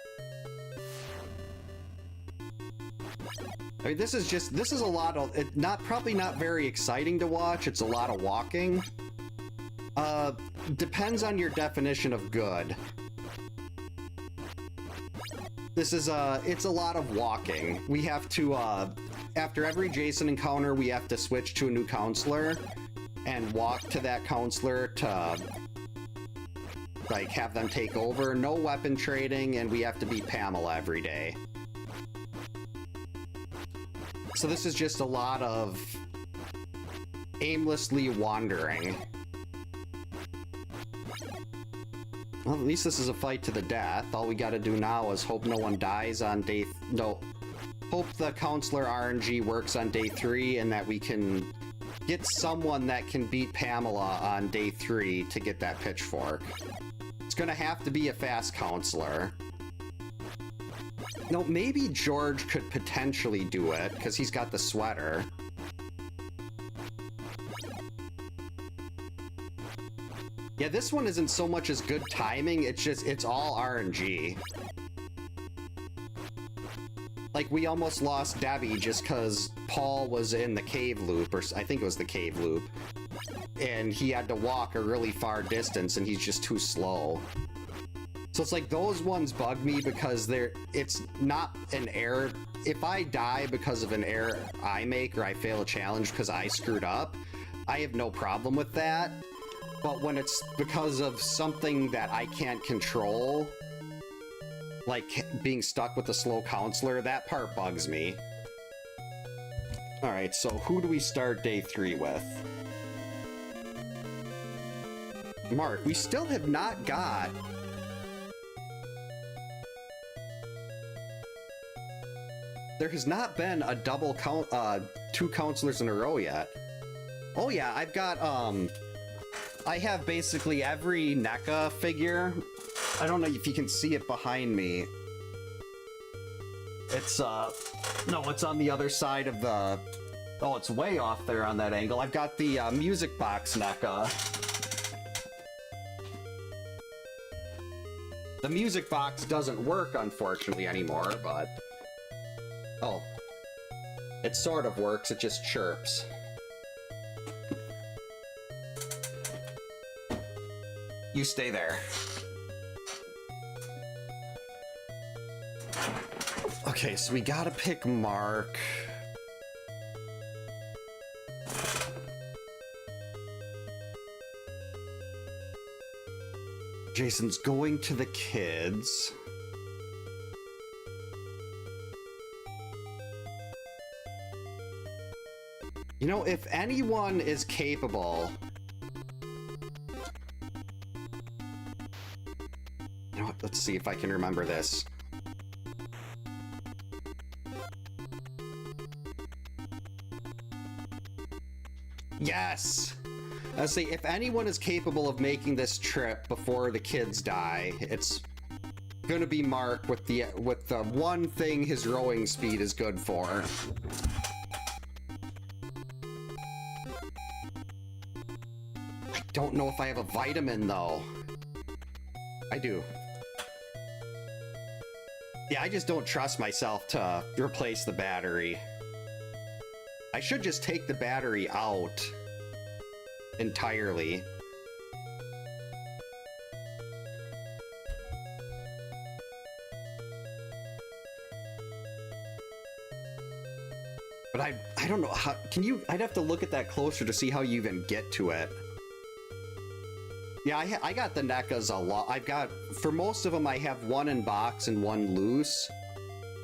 I mean, this is a lot of, probably not very exciting to watch. It's a lot of walking. Depends on your definition of good. This is, it's a lot of walking. We have to, after every Jason encounter, we have to switch to a new counselor and walk to that counselor to, like, have them take over. No weapon trading, and we have to beat Pamela every day. So this is just a lot of aimlessly wandering. Well, at least this is a fight to the death. All we gotta do now is hope no one dies on day... Hope the counselor RNG works on day 3 and that we can get someone that can beat Pamela on day 3 to get that pitchfork. It's gonna have to be a fast counselor. No, maybe George could potentially do it, because he's got the sweater. Yeah, this one isn't so much as good timing, it's all RNG. Like, we almost lost Debbie just because Paul was in the cave loop, or I think it was the cave loop. And he had to walk a really far distance, and he's just too slow. So it's like, those ones bug me because it's not an error. If I die because of an error I make, or I fail a challenge because I screwed up, I have no problem with that. But when it's because of something that I can't control, like being stuck with a slow counselor, that part bugs me. Alright, so who do we start day 3 with? Mark, we still have not got... There has not been a double count, 2 counselors in a row yet. Oh yeah, I've got, I have basically every NECA figure. I don't know if you can see it behind me. It's, no, it's on the other side of the... Oh, it's way off there on that angle. I've got the, music box NECA. The music box doesn't work, unfortunately, anymore, but... Oh. It sort of works, it just chirps. You stay there. Okay, so we gotta pick Mark. Jason's going to the kids. You know, if anyone is capable... You know what, let's see if I can remember this. Yes! Let's see, if anyone is capable of making this trip before the kids die, it's gonna be Mark with the one thing his rowing speed is good for. I don't know if I have a vitamin, though. I do. Yeah, I just don't trust myself to replace the battery. I should just take the battery out entirely. But I don't know how, can you, I'd have to look at that closer to see how you even get to it. Yeah, I got the NECAs a lot. I've got, for most of them, I have one in box and one loose.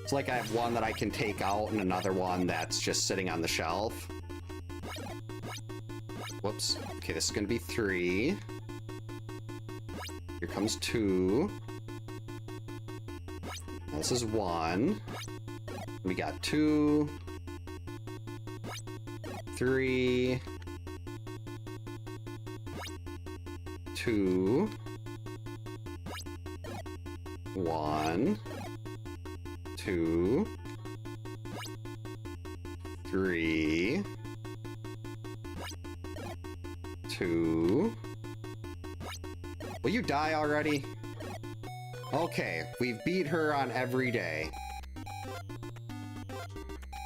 It's like I have one that I can take out and another one that's just sitting on the shelf. Whoops. Okay, this is gonna be 3. Here comes 2. This is 1. We got 2. 3. 2. 1. 2. 3. 2. Will you die already? Okay, we've beat her on every day.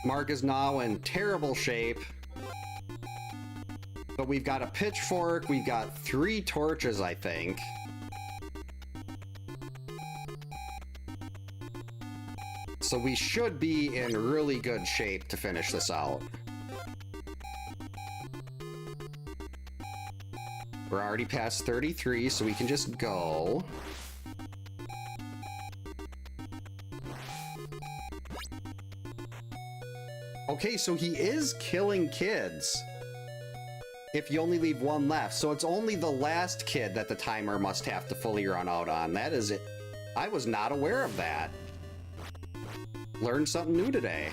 Mark is now in terrible shape. But we've got a pitchfork, we've got 3 torches, I think. So we should be in really good shape to finish this out. We're already past 33, so we can just go. Okay, so he is killing kids. If you only leave one left. So it's only the last kid that the timer must have to fully run out on. That is it. I was not aware of that. Learned something new today.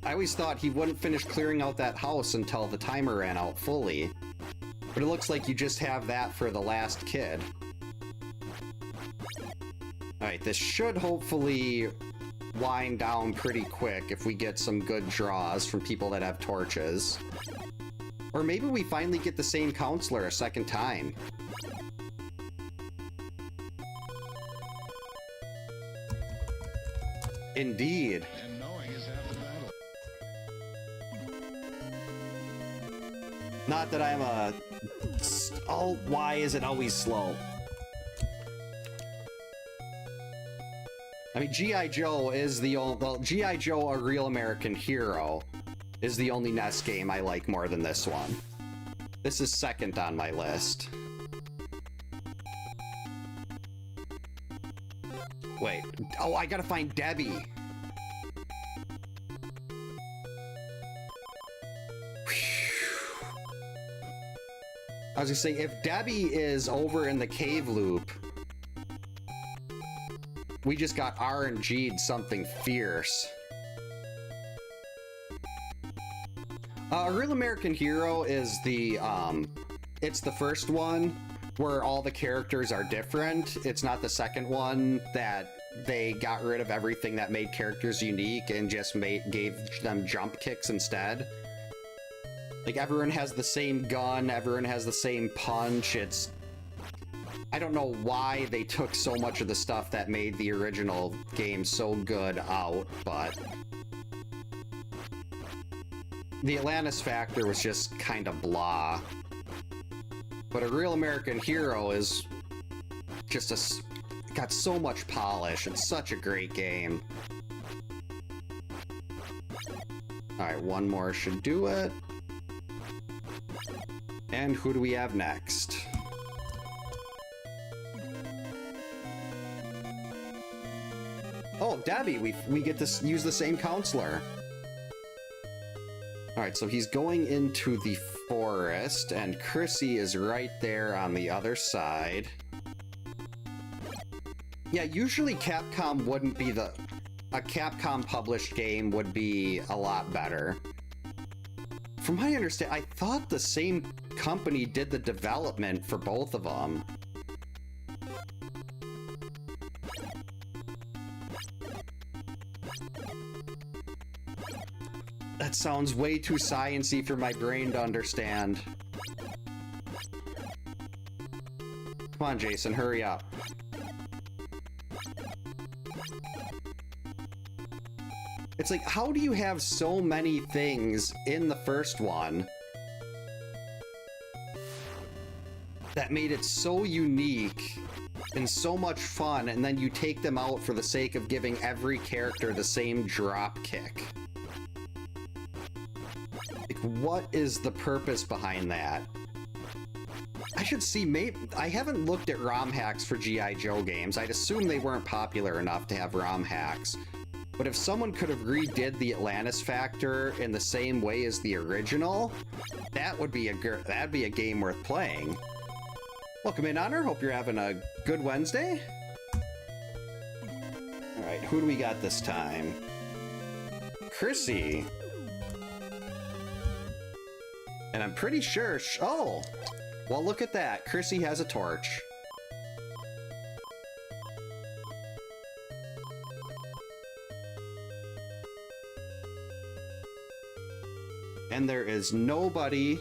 I always thought he wouldn't finish clearing out that house until the timer ran out fully. But it looks like you just have that for the last kid. Alright, this should hopefully wind down pretty quick if we get some good draws from people that have torches. Or maybe we finally get the same counselor a second time. Indeed. And knowing is half the battle. Not that I'm a... Oh, why is it always slow? I mean, G.I. Joe is the only... Well, G.I. Joe, A Real American Hero, is the only NES game I like more than this one. This is second on my list. Wait. Oh, I gotta find Debbie. I was gonna say, if Debbie is over in the cave loop, we just got RNG'd something fierce. A Real American Hero is the, it's the first one where all the characters are different. It's not the second one that they got rid of everything that made characters unique and just gave them jump kicks instead. Like, everyone has the same gun, everyone has the same punch. It's... I don't know why they took so much of the stuff that made the original game so good out, but... the Atlantis factor was just kind of blah. But A Real American Hero is just got so much polish. It's such a great game. Alright, one more should do it. And who do we have next? Oh, Debbie, we get to use the same counselor. Alright, so he's going into the forest, and Crissy is right there on the other side. Yeah, usually Capcom wouldn't be a Capcom published game would be a lot better. From my understanding, I thought the same company did the development for both of them. That sounds way too science-y for my brain to understand. Come on, Jason, hurry up. It's like, how do you have so many things in the first one that made it so unique and so much fun, and then you take them out for the sake of giving every character the same drop kick? Like, what is the purpose behind that? I should see, maybe, I haven't looked at ROM hacks for G.I. Joe games. I'd assume they weren't popular enough to have ROM hacks. But if someone could have redid the Atlantis Factor in the same way as the original, that'd be a game worth playing. Welcome in, Honor. Hope you're having a good Wednesday. Alright, who do we got this time? Crissy. And I'm pretty sure... oh! Well, look at that. Crissy has a torch. And there is nobody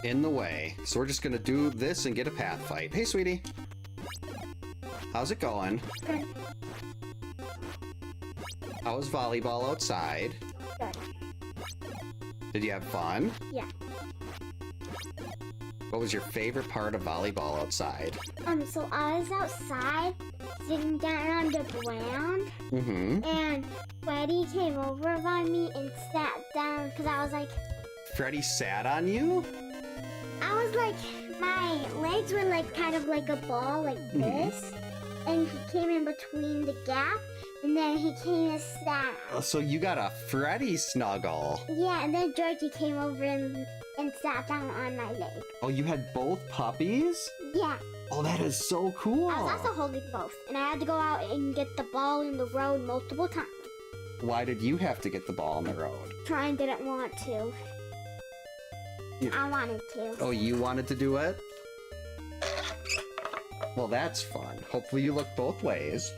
in the way. So we're just gonna do this and get a path fight. Hey, sweetie. How's it going? Good. How was volleyball outside? Good. Did you have fun? Yeah. What was your favorite part of volleyball outside? So I was outside, sitting down on the ground, and Freddy came over on me and sat down, because I was like... Freddy sat on you? I was like, my legs were like kind of like a ball, like this, and he came in between the gap, and then he came and sat. Oh, so you got a Freddy snuggle. Yeah, and then Georgie came over and sat down on my leg. Oh, you had both puppies? Yeah. Oh, that is so cool. I was also holding both, and I had to go out and get the ball in the road multiple times. Why did you have to get the ball in the road? Brian didn't want to. I wanted to. Oh, you wanted to do it? Well, that's fun. Hopefully you look both ways.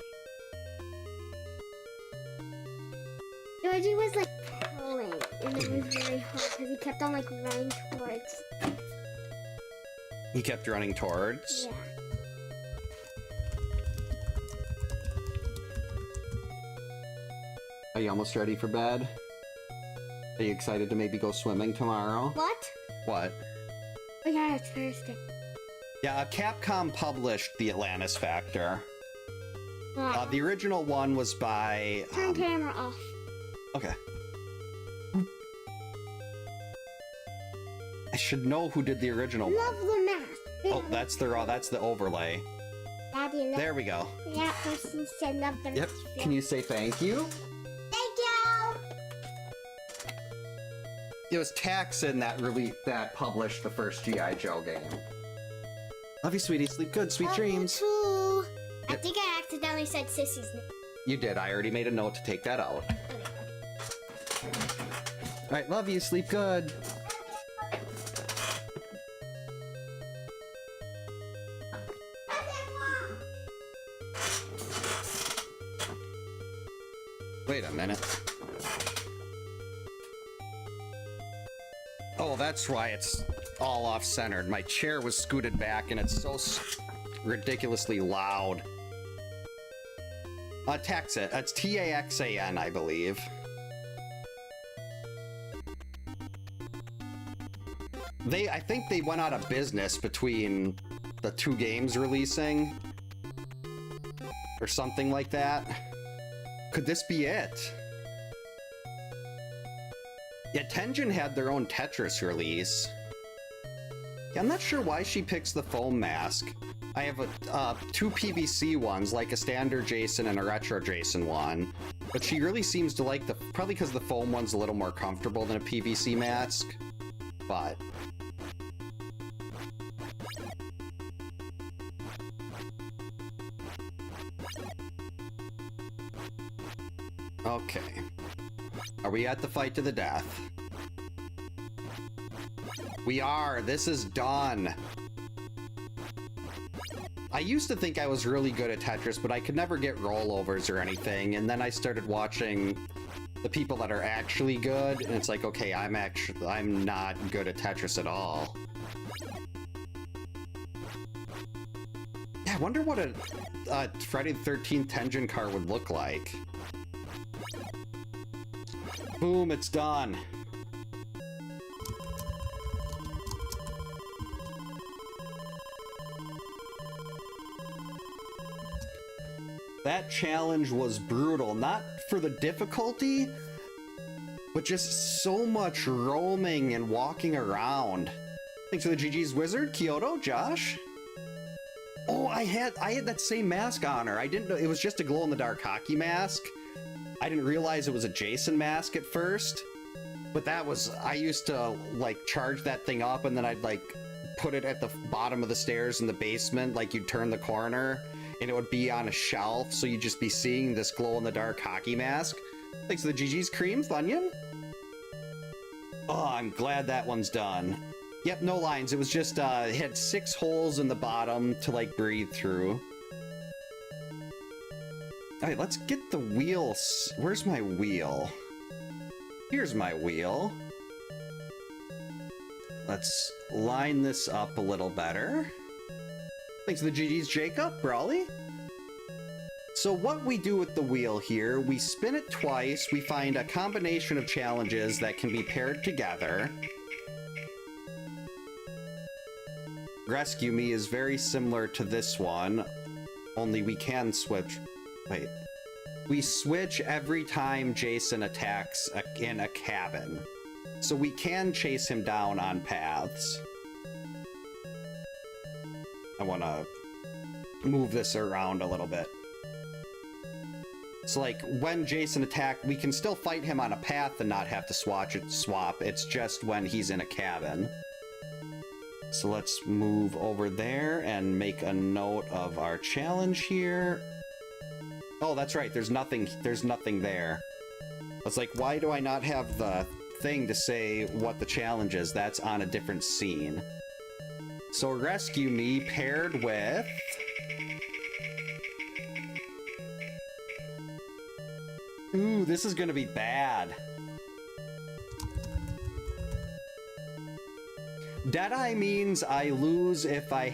Georgie was like pulling, and it was very hard because he kept on like running towards. He kept running towards? Yeah. Are you almost ready for bed? Are you excited to maybe go swimming tomorrow? What? What? Oh yeah, it's Thursday. Yeah, Capcom published the Atlantis Factor. Yeah. The original one was by... Turn camera off. Okay. I should know who did the original Love one. the mask. Oh, that's the overlay. Daddy, There we go. that person said love the Yep. mask. Can you say thank you? Thank you. It was Taxon that published the first G.I. Joe game. Love you, sweetie. Sleep good. Sweet dreams. Too. I Yep. think I accidentally said Sissy's name. You did. I already made a note to take that out. All right. Love you. Sleep good. Wait a minute. Oh, that's why it's all off-centered. My chair was scooted back and it's so ridiculously loud. Taxan. That's T-A-X-A-N, I believe. I think they went out of business between the two games releasing. Or something like that. Could this be it? Yeah, Tenjin had their own Tetris release. Yeah, I'm not sure why she picks the foam mask. I have two PVC ones, like a standard Jason and a retro Jason one. But she really seems to like probably because the foam one's a little more comfortable than a PVC mask. But... okay. Are we at the fight to the death? We are! This is done! I used to think I was really good at Tetris, but I could never get rollovers or anything, and then I started watching the people that are actually good, and it's like, okay, I'm not good at Tetris at all. Yeah, I wonder what a Friday the 13th Tengen car would look like. Boom, it's done. That challenge was brutal, not for the difficulty, but just so much roaming and walking around. Thanks for the GG's Wizard, Kyoto, Josh. Oh, I had that same mask on her. I didn't know, it was just a glow-in-the-dark hockey mask. I didn't realize it was a Jason mask at first, but that was, I used to like charge that thing up and then I'd like put it at the bottom of the stairs in the basement, like you'd turn the corner and it would be on a shelf, so you'd just be seeing this glow-in-the-dark hockey mask. Thanks for the GG's Cream, Thunyon. Oh, I'm glad that one's done. Yep, no lines. It was just, it had 6 holes in the bottom to, like, breathe through. Alright, let's get the wheels. Where's my wheel? Here's my wheel. Let's line this up a little better. Thanks for the GG's Jacob, Brawley. So what we do with the wheel here, we spin it twice, we find a combination of challenges that can be paired together. Rescue Me is very similar to this one, only we can switch. Wait. We switch every time Jason attacks in a cabin. So we can chase him down on paths. I want to move this around a little bit. So like when Jason attacked, we can still fight him on a path and not have to swap. It's just when he's in a cabin. So let's move over there and make a note of our challenge here. Oh, that's right. There's nothing there. I was like, why do I not have the thing to say what the challenge is? That's on a different scene. So Rescue Me paired with... ooh, this is gonna be bad. Deadeye means I lose if I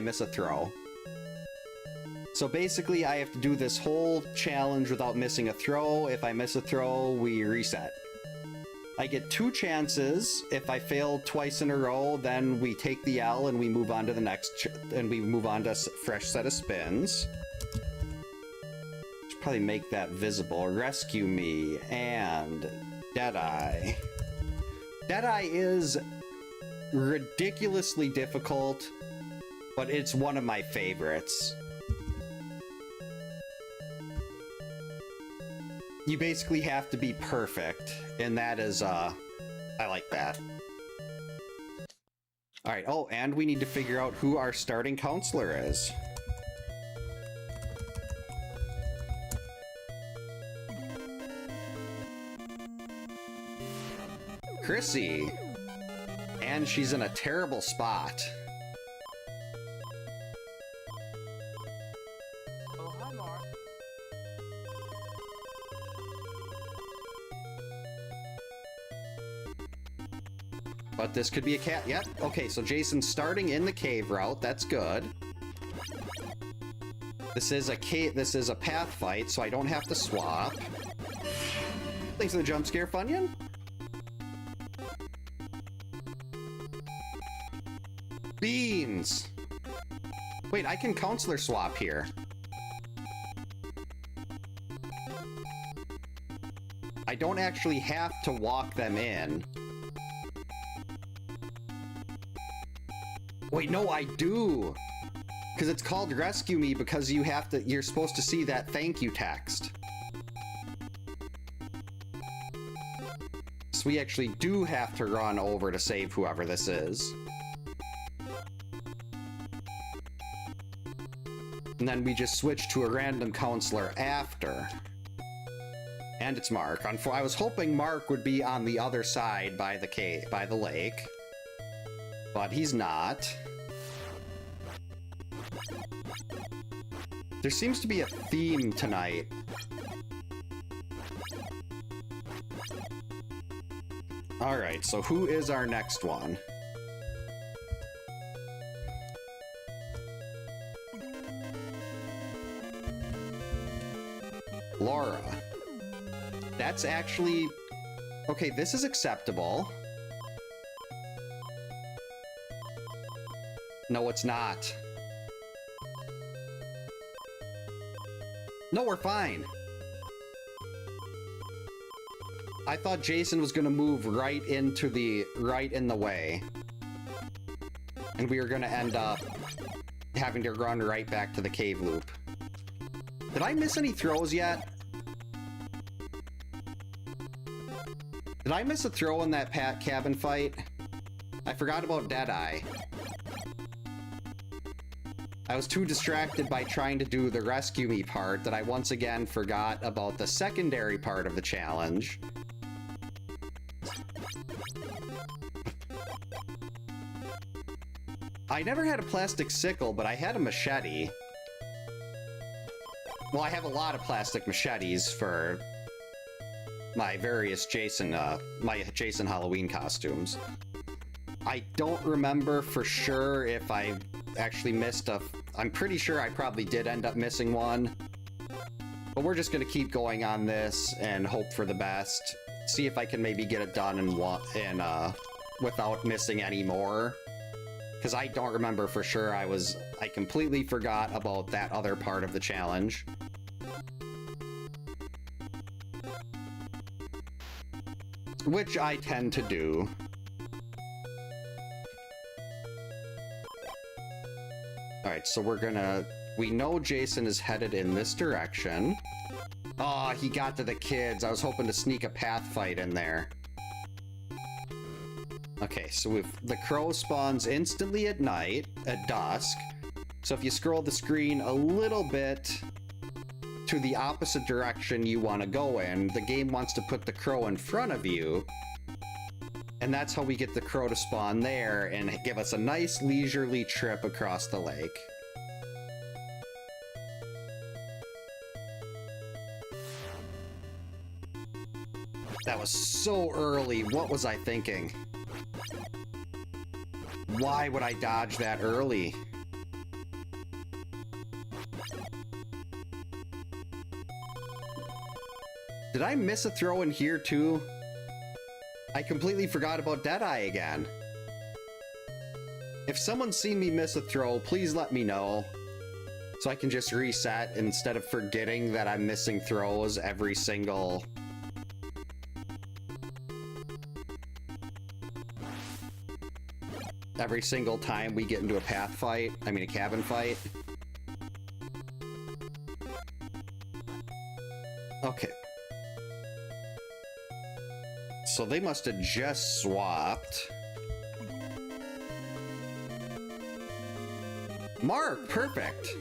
miss a throw. So basically I have to do this whole challenge without missing a throw. If I miss a throw, we reset. I get 2 chances. If I fail twice in a row, then we take the L and we move on to the next, and we move on to a fresh set of spins. Should probably make that visible. Rescue Me and Deadeye. Deadeye is ridiculously difficult, but it's one of my favorites. You basically have to be perfect, and that is, I like that. Alright, oh, and we need to figure out who our starting counselor is. Crissy. And she's in a terrible spot. Oh, hi, Mark. But this could be a cat. Yep. Okay, so Jason's starting in the cave route. That's good. This is a path fight, so I don't have to swap. Thanks for the jump scare, Funyun. Beans! Wait, I can counselor swap here. I don't actually have to walk them in. Wait, no, I do! Because it's called Rescue Me because you're supposed to see that thank you text. So we actually do have to run over to save whoever this is. And then we just switch to a random counselor after. And it's Mark. I was hoping Mark would be on the other side by the lake. But he's not. There seems to be a theme tonight. Alright, so who is our next one? Laura. That's actually... Okay, this is acceptable. No, it's not. No, we're fine. I thought Jason was gonna move right in the way. And we were gonna end up having to run right back to the cave loop. Did I miss any throws yet? Did I miss a throw in that cabin fight? I forgot about Deadeye. I was too distracted by trying to do the rescue me part that I once again forgot about the secondary part of the challenge. I never had a plastic sickle, but I had a machete. Well, I have a lot of plastic machetes for my various Jason Halloween costumes. I don't remember for sure if I actually missed I'm pretty sure I probably did end up missing one. But we're just gonna keep going on this and hope for the best. See if I can maybe get it done without missing any more. Because I don't remember for sure. I completely forgot about that other part of the challenge. Which I tend to do. Alright, so we know Jason is headed in this direction. Oh, he got to the kids. I was hoping to sneak a path fight in there. Okay, so the crow spawns instantly at night, at dusk. So if you scroll the screen a little bit to the opposite direction you want to go in, the game wants to put the crow in front of you. And that's how we get the crow to spawn there and give us a nice leisurely trip across the lake. That was so early. What was I thinking? Why would I dodge that early? Did I miss a throw in here too? I completely forgot about Deadeye again. If someone's seen me miss a throw, please let me know. So I can just reset instead of forgetting that I'm missing throws every single... time we get into a path fight. I mean a cabin fight. Okay. So they must have just swapped. Mark, perfect.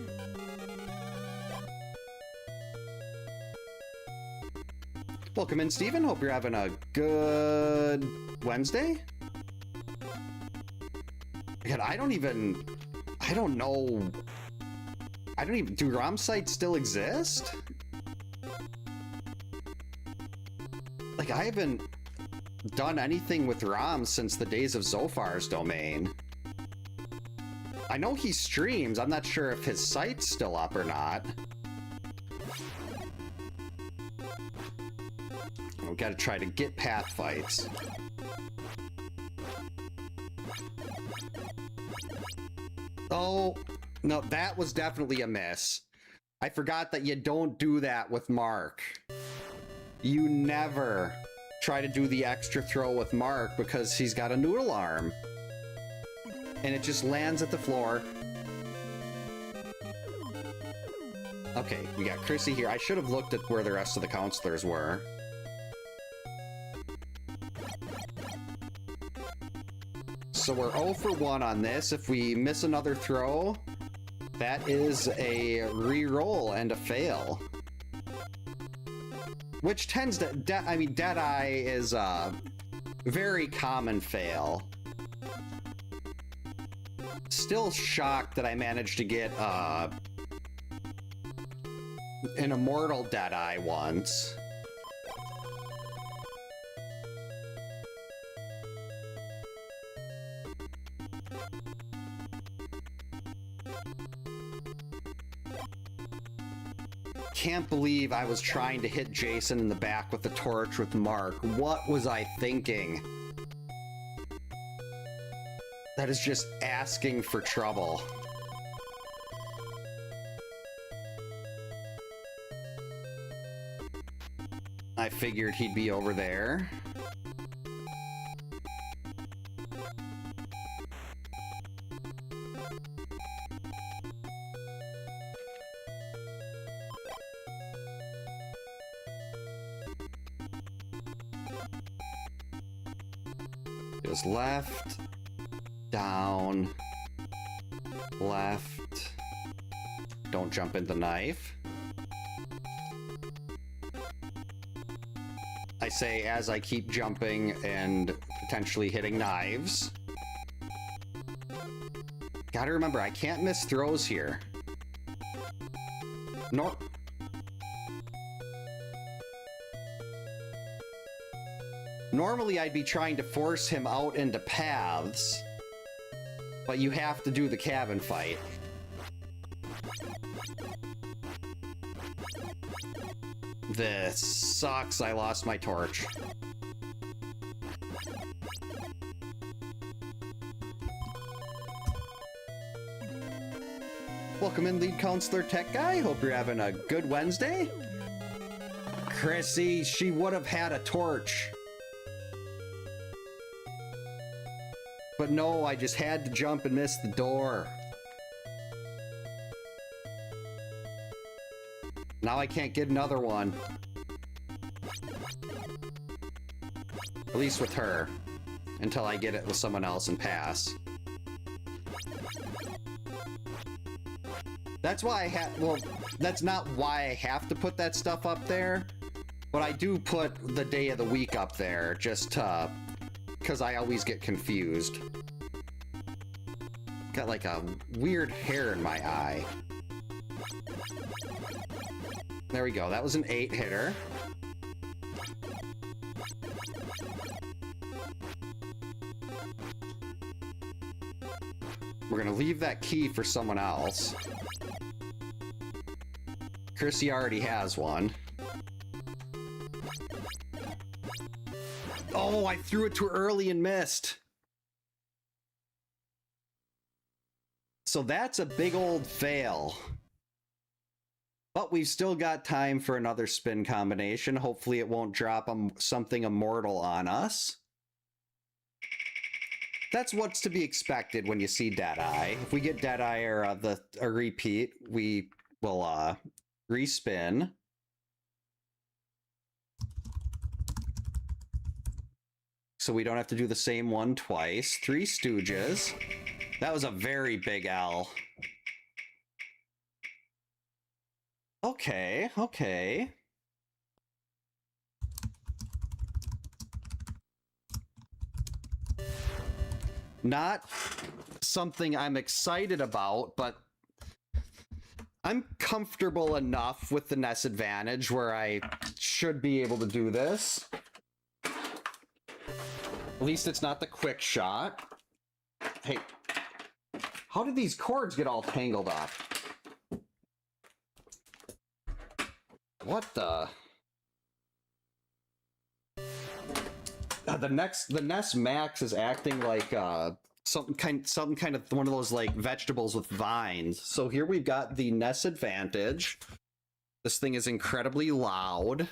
Welcome in, Steven. Hope you're having a good Wednesday. God, I don't know. Do ROM sites still exist? Like, I haven't done anything with ROM since the days of Zophar's domain. I know he streams. I'm not sure if his site's still up or not. We gotta try to get path fights. Oh, no, that was definitely a miss. I forgot that you don't do that with Mark. You never try to do the extra throw with Mark because he's got a noodle arm. And it just lands at the floor. Okay, we got Crissy here. I should have looked at where the rest of the counselors were. So we're 0 for 1 on this. If we miss another throw, that is a re-roll and a fail. Which tends to... I mean, Deadeye is a very common fail. Still shocked that I managed to get an immortal Deadeye once. Can't believe I was trying to hit Jason in the back with the torch with Mark. What was I thinking? That is just asking for trouble. I figured he'd be over there. Goes left, down, left. Don't jump into knife. I say as I keep jumping and potentially hitting knives. Gotta remember, I can't miss throws here. Normally I'd be trying to force him out into paths, but you have to do the cabin fight. This sucks, I lost my torch. Welcome in, lead counselor tech guy. Hope you're having a good Wednesday. Crissy, she would have had a torch. But no, I just had to jump and miss the door. Now I can't get another one. At least with her. Until I get it with someone else and pass. That's why I have... Well, that's not why I have to put that stuff up there. But I do put the day of the week up there, just to... because I always get confused. Got like a weird hair in my eye. There we go. That was an 8-hitter. We're gonna leave that key for someone else. Crissy already has one. Oh, I threw it too early and missed. So that's a big old fail. But we've still got time for another spin combination. Hopefully it won't drop something immortal on us. That's what's to be expected when you see Deadeye. If we get Deadeye or a repeat, we will respin. So we don't have to do the same one twice. Three Stooges. That was a very big L. Okay, okay. Not something I'm excited about, but I'm comfortable enough with the NES advantage where I should be able to do this. At least it's not the quick shot. Hey, how did these cords get all tangled up? What the? The NES Max is acting like some kind of one of those like vegetables with vines. So here we've got the NES Advantage. This thing is incredibly loud.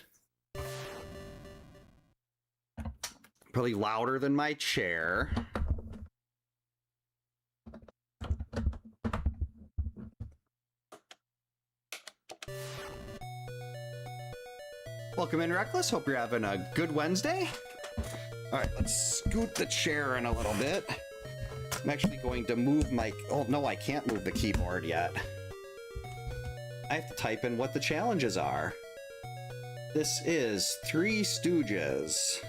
Probably louder than my chair. Welcome in, Reckless. Hope you're having a good Wednesday. All right, let's scoot the chair in a little bit. I'm actually going to move my... Oh, no, I can't move the keyboard yet. I have to type in what the challenges are. This is Three Stooges.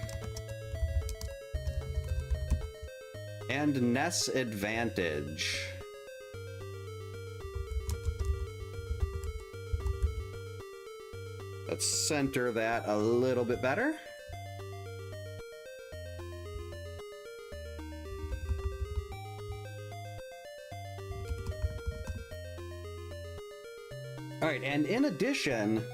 And NES Advantage. Let's center that a little bit better. All right, and in addition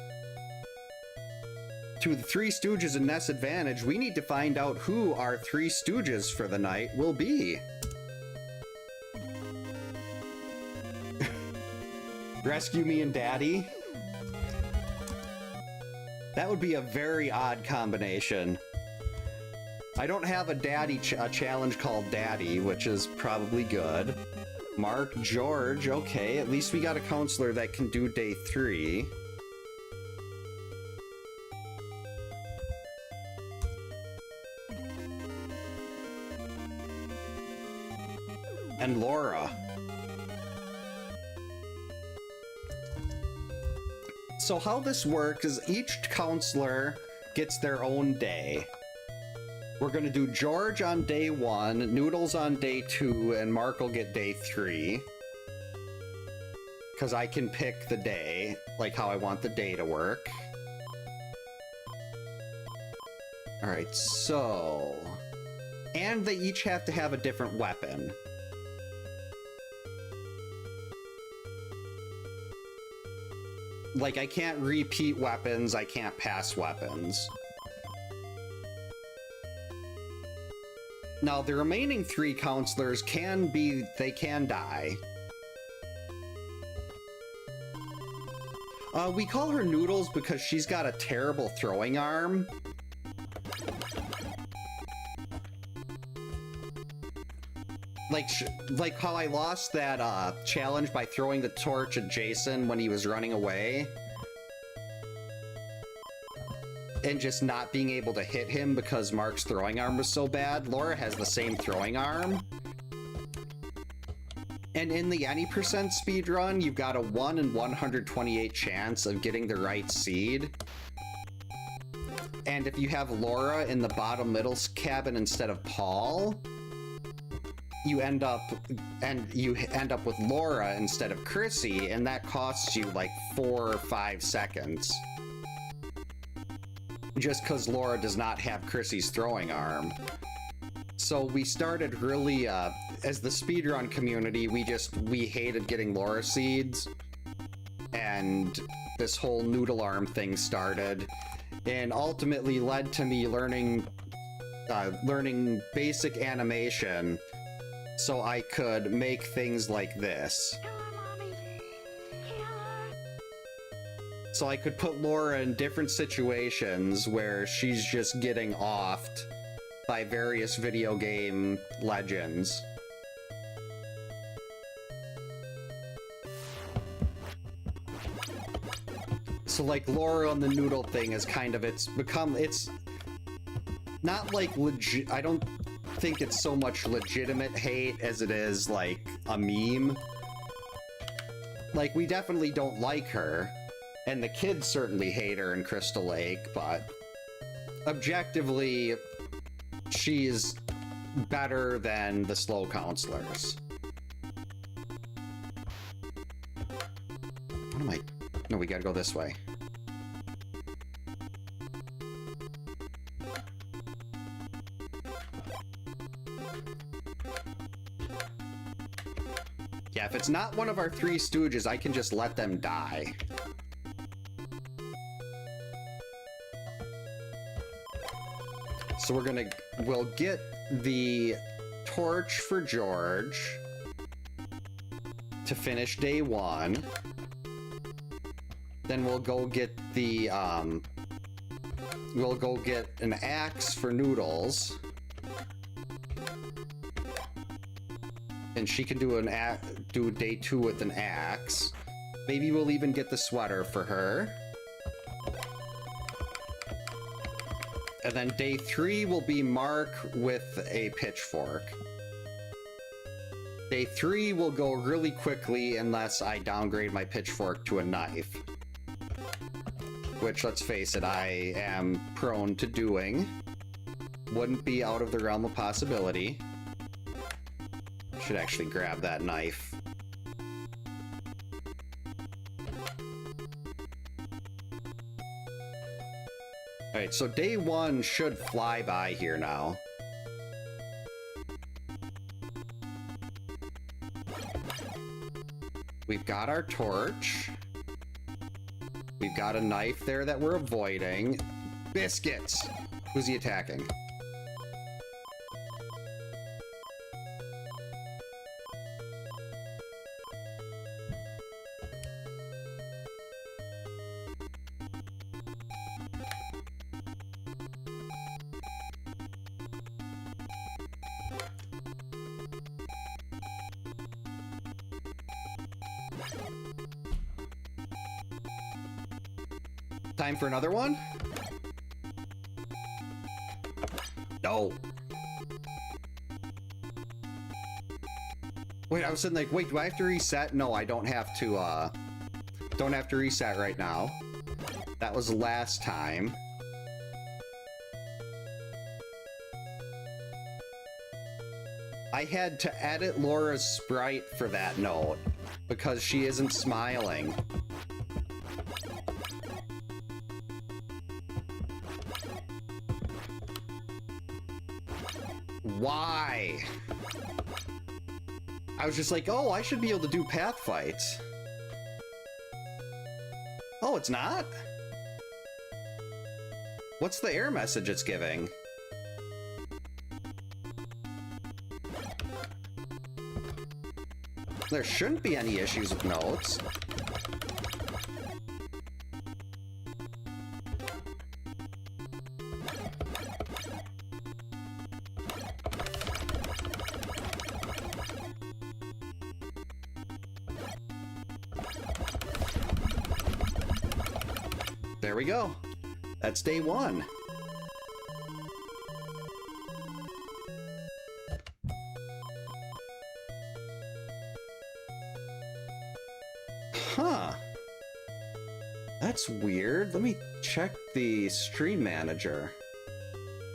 to the Three Stooges and NES Advantage, we need to find out who our Three Stooges for the night will be. Rescue Me and Daddy? That would be a very odd combination. I don't have a daddy challenge called Daddy, which is probably good. Mark, George, okay, at least we got a counselor that can do day 3. And Laura. So how this works is each counselor gets their own day. We're going to do George on day 1, Noodles on day 2, and Mark will get day 3. Because I can pick the day, like how I want the day to work. Alright, so... And they each have to have a different weapon. Like, I can't repeat weapons, I can't pass weapons. Now, the remaining 3 counselors can die. We call her Noodles because she's got a terrible throwing arm. Like how I lost that challenge by throwing the torch at Jason when he was running away. And just not being able to hit him because Mark's throwing arm was so bad. Laura has the same throwing arm. And in the any percent speedrun, you've got a 1 in 128 chance of getting the right seed. And if you have Laura in the bottom middle cabin instead of Paul, you end up with Laura instead of Crissy, and that costs you like 4 or 5 seconds. Just because Laura does not have Crissy's throwing arm. So we started really, as the speedrun community, we hated getting Laura seeds. And this whole noodle arm thing started. And ultimately led to me learning basic animation so I could make things like this. So I could put Laura in different situations where she's just getting offed by various video game legends. So like Laura on the noodle thing is kind of, it's not like legit, I don't think it's so much legitimate hate as it is like a meme. Like, we definitely don't like her. And the kids certainly hate her in Crystal Lake, but objectively, she's better than the slow counselors. What am I? No, we gotta go this way. Yeah, if it's not one of our Three Stooges, I can just let them die. So we'll get the torch for George to finish day 1. Then we'll go get the, we'll go get an axe for Noodles. And she can do do day 2 with an axe. Maybe we'll even get the sweater for her. And then day 3 will be Mark with a pitchfork. Day 3 will go really quickly unless I downgrade my pitchfork to a knife. Which, let's face it, I am prone to doing. Wouldn't be out of the realm of possibility. Should actually grab that knife. Alright, so day 1 should fly by here now. We've got our torch. We've got a knife there that we're avoiding. Biscuits! Who's he attacking? Time for another one? No. Wait, I was sitting like, wait, do I have to reset? No, I don't have to, don't have to reset right now. That was last time. I had to edit Laura's sprite for that note because she isn't smiling. Why? I was just like, oh, I should be able to do path fights. Oh, it's not? What's the error message it's giving? There shouldn't be any issues with notes. There we go. That's day 1. Huh. That's weird. Let me check the stream manager.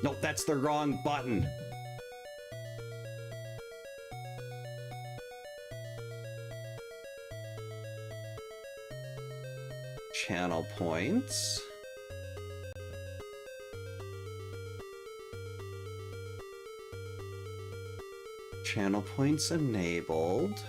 Nope, that's the wrong button. Channel points. Channel points enabled.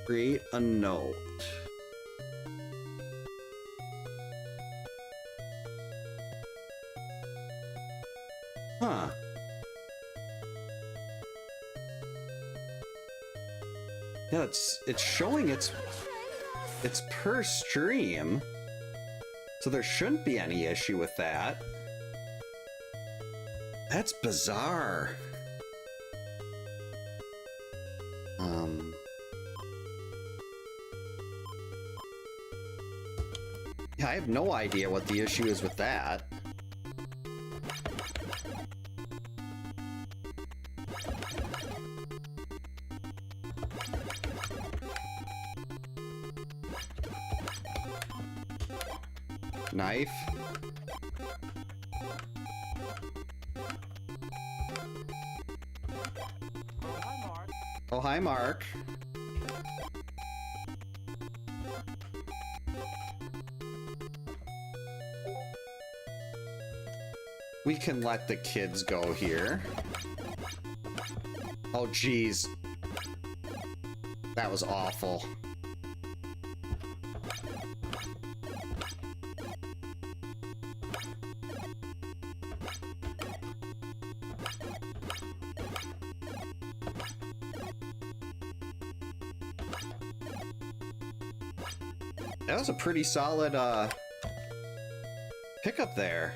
Create a note. Huh. Yeah, it's showing it's per stream, so there shouldn't be any issue with that. That's bizarre. Yeah, I have no idea what the issue is with that. Knife. Oh, hi, Mark. We can let the kids go here. Oh, geez. That was awful. That was a pretty solid, pickup there.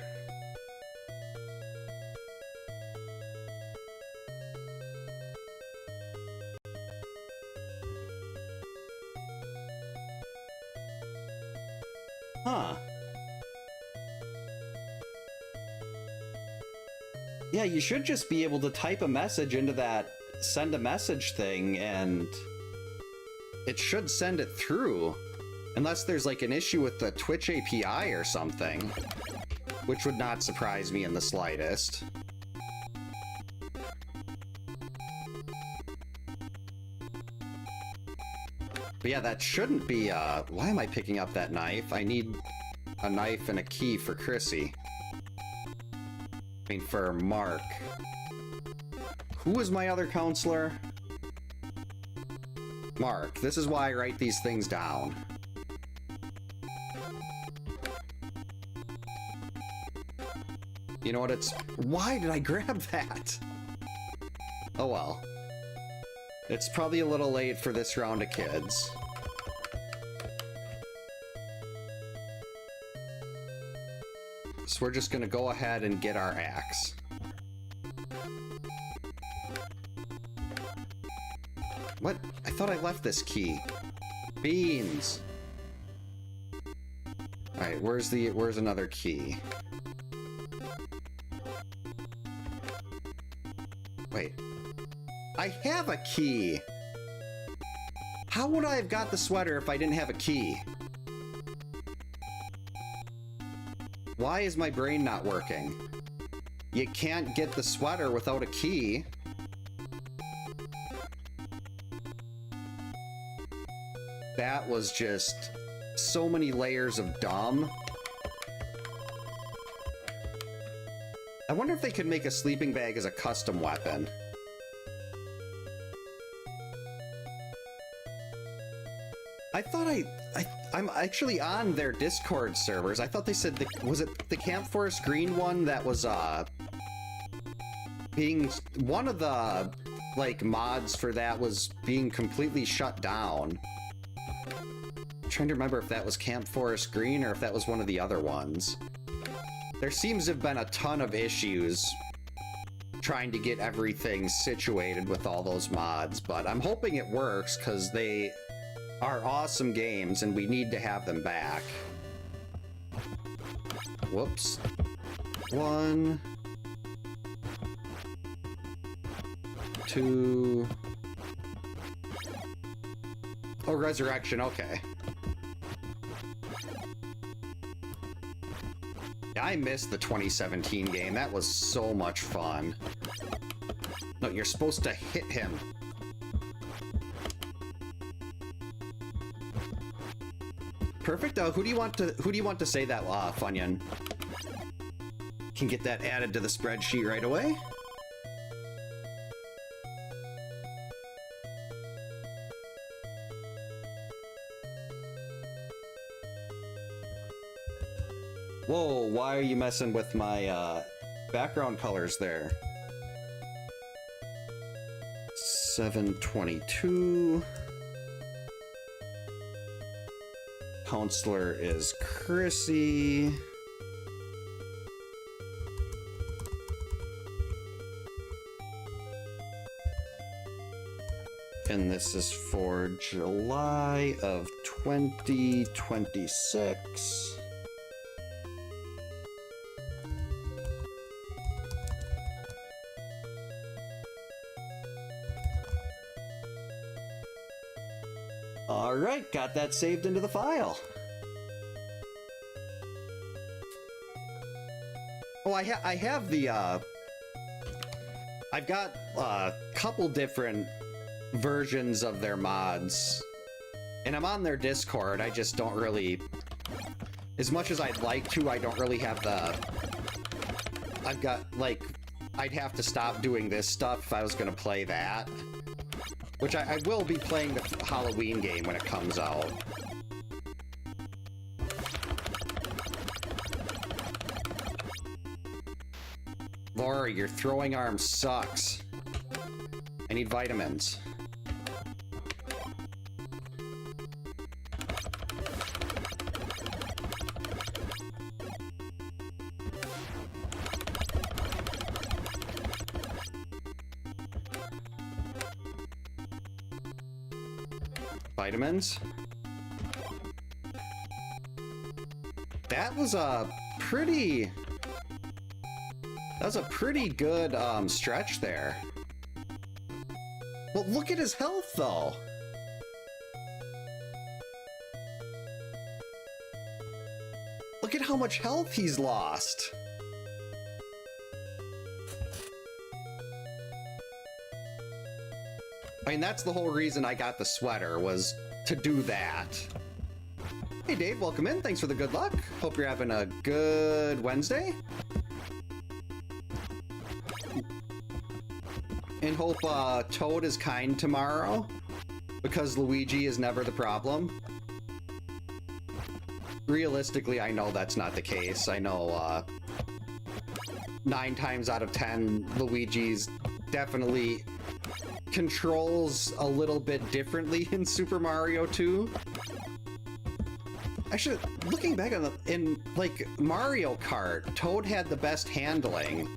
Huh. Yeah, you should just be able to type a message into that send a message thing, and it should send it through. Unless there's like an issue with the Twitch API or something, which would not surprise me in the slightest. But yeah, that shouldn't be, why am I picking up that knife? I need a knife and a key for Crissy. I mean, for Mark. Who is my other counselor? Mark. This is why I write these things down. You know what, it's... Why did I grab that? Oh well. It's probably a little late for this round of kids. So we're just gonna go ahead and get our axe. What? I thought I left this key. Beans! Alright, where's another key? Wait. I have a key! How would I have got the sweater if I didn't have a key? Why is my brain not working? You can't get the sweater without a key. That was just so many layers of dumb. I wonder if they could make a sleeping bag as a custom weapon. I thought I'm actually on their Discord servers. I thought they said, was it the Camp Forest Green one that was, being, one of the, like, mods for that was being completely shut down. I'm trying to remember if that was Camp Forest Green or if that was one of the other ones. There seems to have been a ton of issues trying to get everything situated with all those mods, but I'm hoping it works because they are awesome games and we need to have them back. Whoops. 1, 2. Oh, Resurrection, okay. Yeah, I missed the 2017 game. That was so much fun. No, you're supposed to hit him. Perfect. Who do you want to say that, Funyun? Can get that added to the spreadsheet right away. Whoa, why are you messing with my background colors there? 722. Counselor is Crissy. And this is for July of 2026. All right, got that saved into the file. Oh, I have the, I've got a couple different versions of their mods, and I'm on their Discord. I just don't really, as much as I'd like to, I don't really have the, I've got, like, I'd have to stop doing this stuff if I was gonna play that. Which I will be playing the Halloween game when it comes out. Laura, your throwing arm sucks. I need vitamins. Vitamins. That was a pretty... That was a pretty good stretch there. Well, look at his health, though. Look at how much health he's lost. I mean, that's the whole reason I got the sweater, was to do that. Hey Dave, welcome in. Thanks for the good luck. Hope you're having a good Wednesday. And hope Toad is kind tomorrow, because Luigi is never the problem. Realistically, I know that's not the case. I know 9 times out of 10, Luigi's definitely controls a little bit differently in Super Mario 2. Actually, looking back on in like Mario Kart, Toad had the best handling.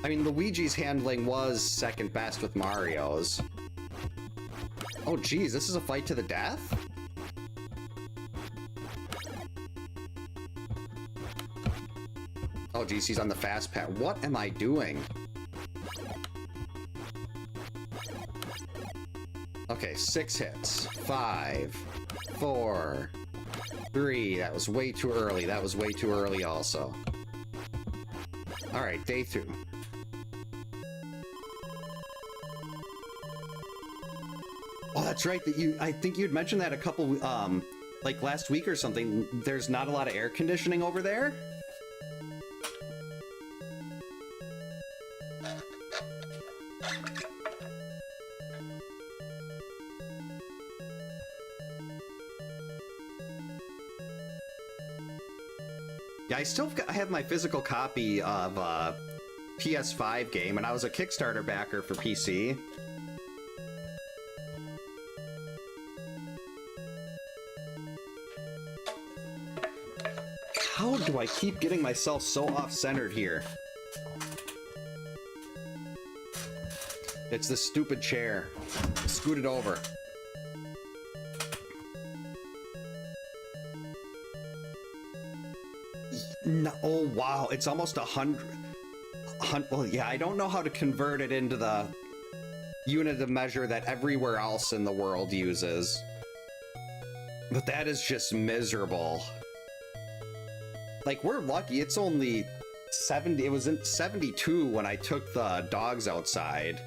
I mean, Luigi's handling was second best with Mario's. Oh geez, this is a fight to the death? Oh geez, he's on the fast path. What am I doing? Okay, 6 hits. 5, 4, 3. That was way too early. That was way too early also. Alright, day 2. Oh, that's right. I think you'd mentioned that a couple, like last week or something. There's not a lot of air conditioning over there. Yeah, I have my physical copy of PS5 game, and I was a Kickstarter backer for PC. How do I keep getting myself so off-centered here? It's this stupid chair. Scoot it over. No, oh wow, it's almost 100. Well, yeah, I don't know how to convert it into the unit of measure that everywhere else in the world uses. But that is just miserable. Like, we're lucky, it's only 70, it was in 72 when I took the dogs outside.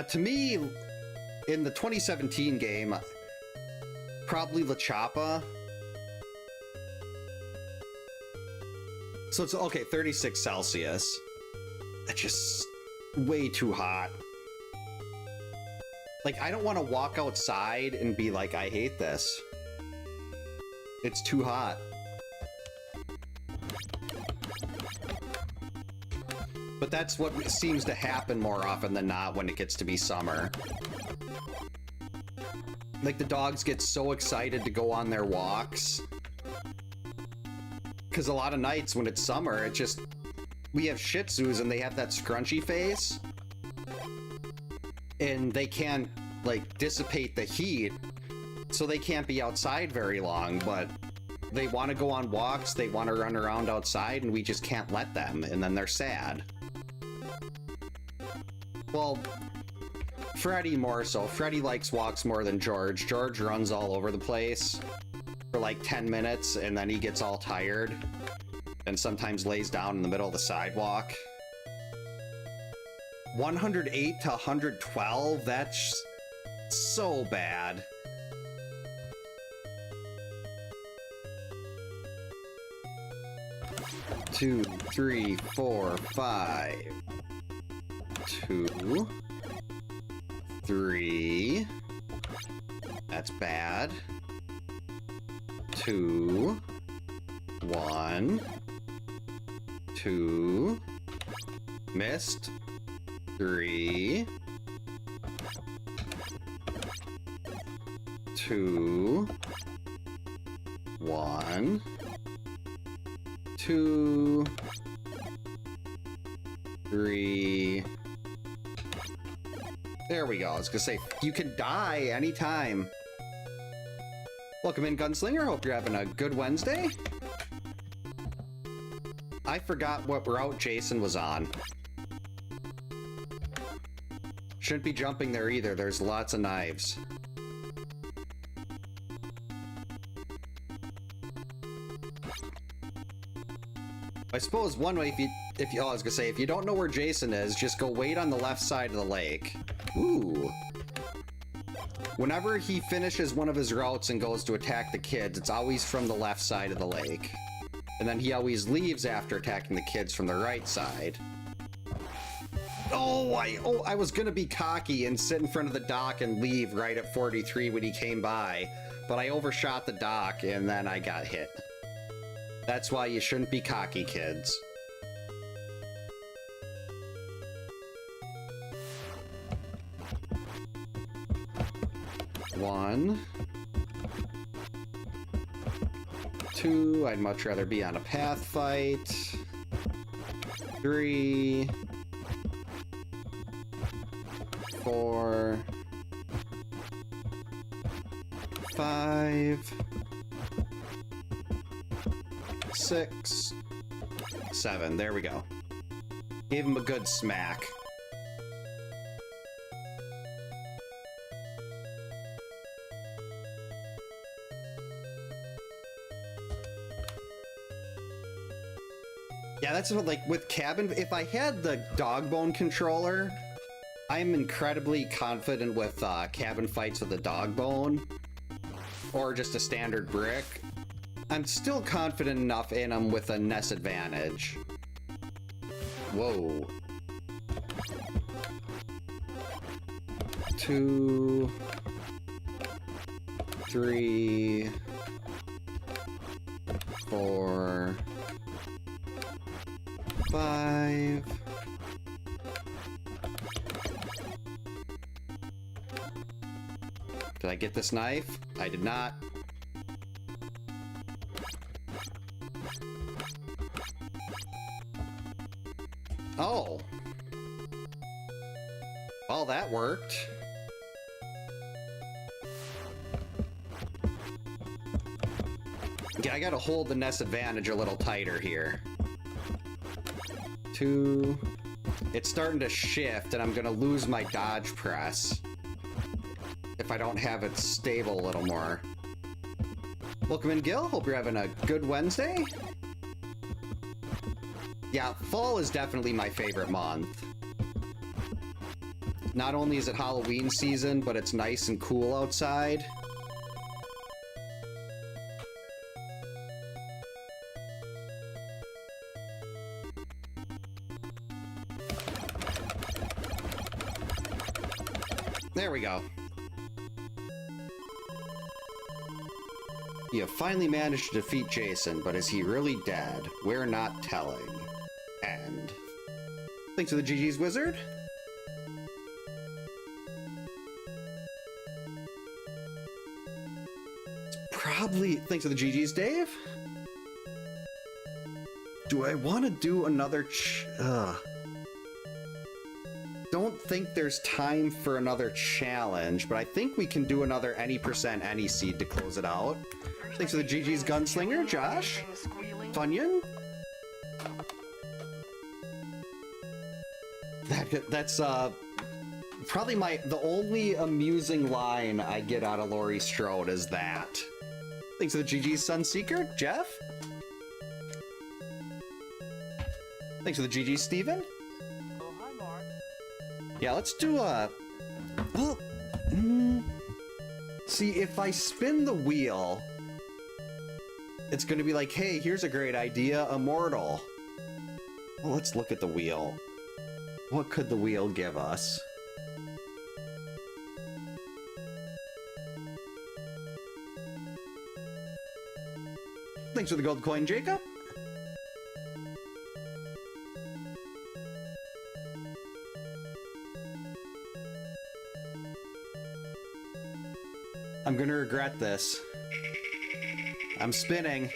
To me, in the 2017 game, probably La Chapa. So it's, okay, 36 Celsius. That's just way too hot. Like, I don't want to walk outside and be like, I hate this. It's too hot. But that's what seems to happen more often than not when it gets to be summer. Like, the dogs get so excited to go on their walks. Because a lot of nights when it's summer, it just... We have Shih Tzus and they have that scrunchy face. And they can't, like, dissipate the heat. So they can't be outside very long, but they want to go on walks, they want to run around outside, and we just can't let them, and then they're sad. Well, Freddy more so. Freddy likes walks more than George. George runs all over the place for like 10 minutes, and then he gets all tired, and sometimes lays down in the middle of the sidewalk. 108 to 112, that's so bad. Two, 3, 4, 5. 2, 3. That's bad. 2, 1, 2. Missed. 3, 2, 1, 2, 3. There we go. I was gonna say, you can die anytime. Welcome in, Gunslinger. Hope you're having a good Wednesday. I forgot what route Jason was on. Shouldn't be jumping there either. There's lots of knives. I suppose one way, I was gonna say, if you don't know where Jason is, just go wait on the left side of the lake. Ooh. Whenever he finishes one of his routes and goes to attack the kids, it's always from the left side of the lake. And then he always leaves after attacking the kids from the right side. Oh, I was gonna be cocky and sit in front of the dock and leave right at 43 when he came by, but I overshot the dock and then I got hit. That's why you shouldn't be cocky, kids. One. Two, I'd much rather be on a path fight. 3. 4. 5. 6. 7. There we go. Gave him a good smack. Yeah, that's what, like, with cabin, if I had the dog bone controller, I'm incredibly confident with cabin fights with a dog bone, or just a standard brick. I'm still confident enough in them with a NES advantage. Whoa. 2, 3, 4, 5. Did I get this knife? I did not. Oh. Well, that worked. Yeah, I gotta hold the NES advantage a little tighter here. 2. It's starting to shift, and I'm gonna lose my dodge press if I don't have it stable a little more. Welcome in, Gil. Hope you're having a good Wednesday. Yeah, fall is definitely my favorite month. Not only is it Halloween season, but it's nice and cool outside. There we go. You have finally managed to defeat Jason, but is he really dead? We're not telling. End. Thanks to the GG's Wizard. Probably thanks to the GG's Dave. Do I want to do another don't think there's time for another challenge, but I think we can do another any seed to close it out. Thanks to the GG's Gunslinger, Josh. Funyun. That's probably the only amusing line I get out of Laurie Strode is that. Thanks to the GG's Sunseeker, Jeff. Thanks to the GG's Steven. Oh, hi, Mark. Yeah, let's do see, if I spin the wheel, it's gonna be like, hey, here's a great idea, Immortal. Well, let's look at the wheel. What could the wheel give us? Thanks for the gold coin, Jacob. I'm gonna regret this. I'm spinning.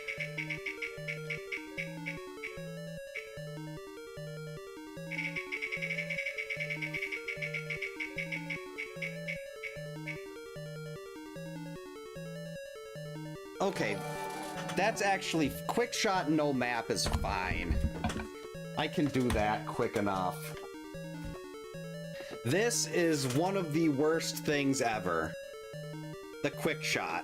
Okay, that's actually... Quick shot, no map is fine. I can do that quick enough. This is one of the worst things ever. The quick shot.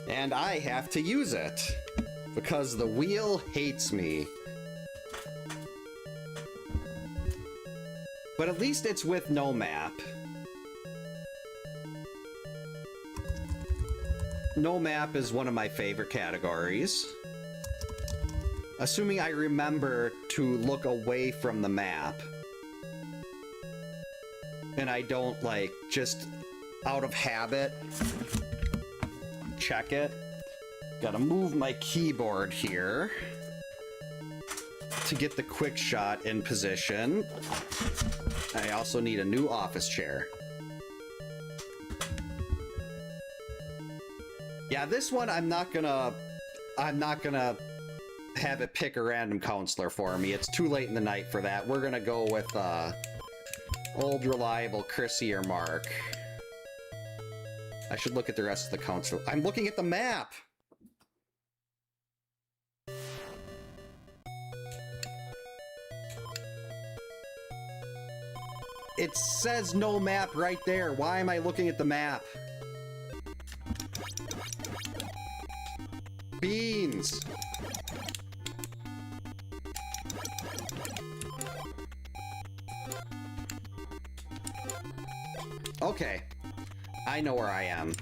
And I have to use it. Because the wheel hates me. But at least it's with no map. No map is one of my favorite categories. Assuming I remember to look away from the map. And I don't, like, just out of habit check it. Gotta move my keyboard here to get the quick shot in position. I also need a new office chair. Yeah, this one I'm not gonna have it pick a random counselor for me. It's too late in the night for that. We're gonna go with old reliable Crissy or Mark. I should look at the rest of the counselor. I'm looking at the map. It says no map right there. Why am I looking at the map? Beans. Okay. I know where I am.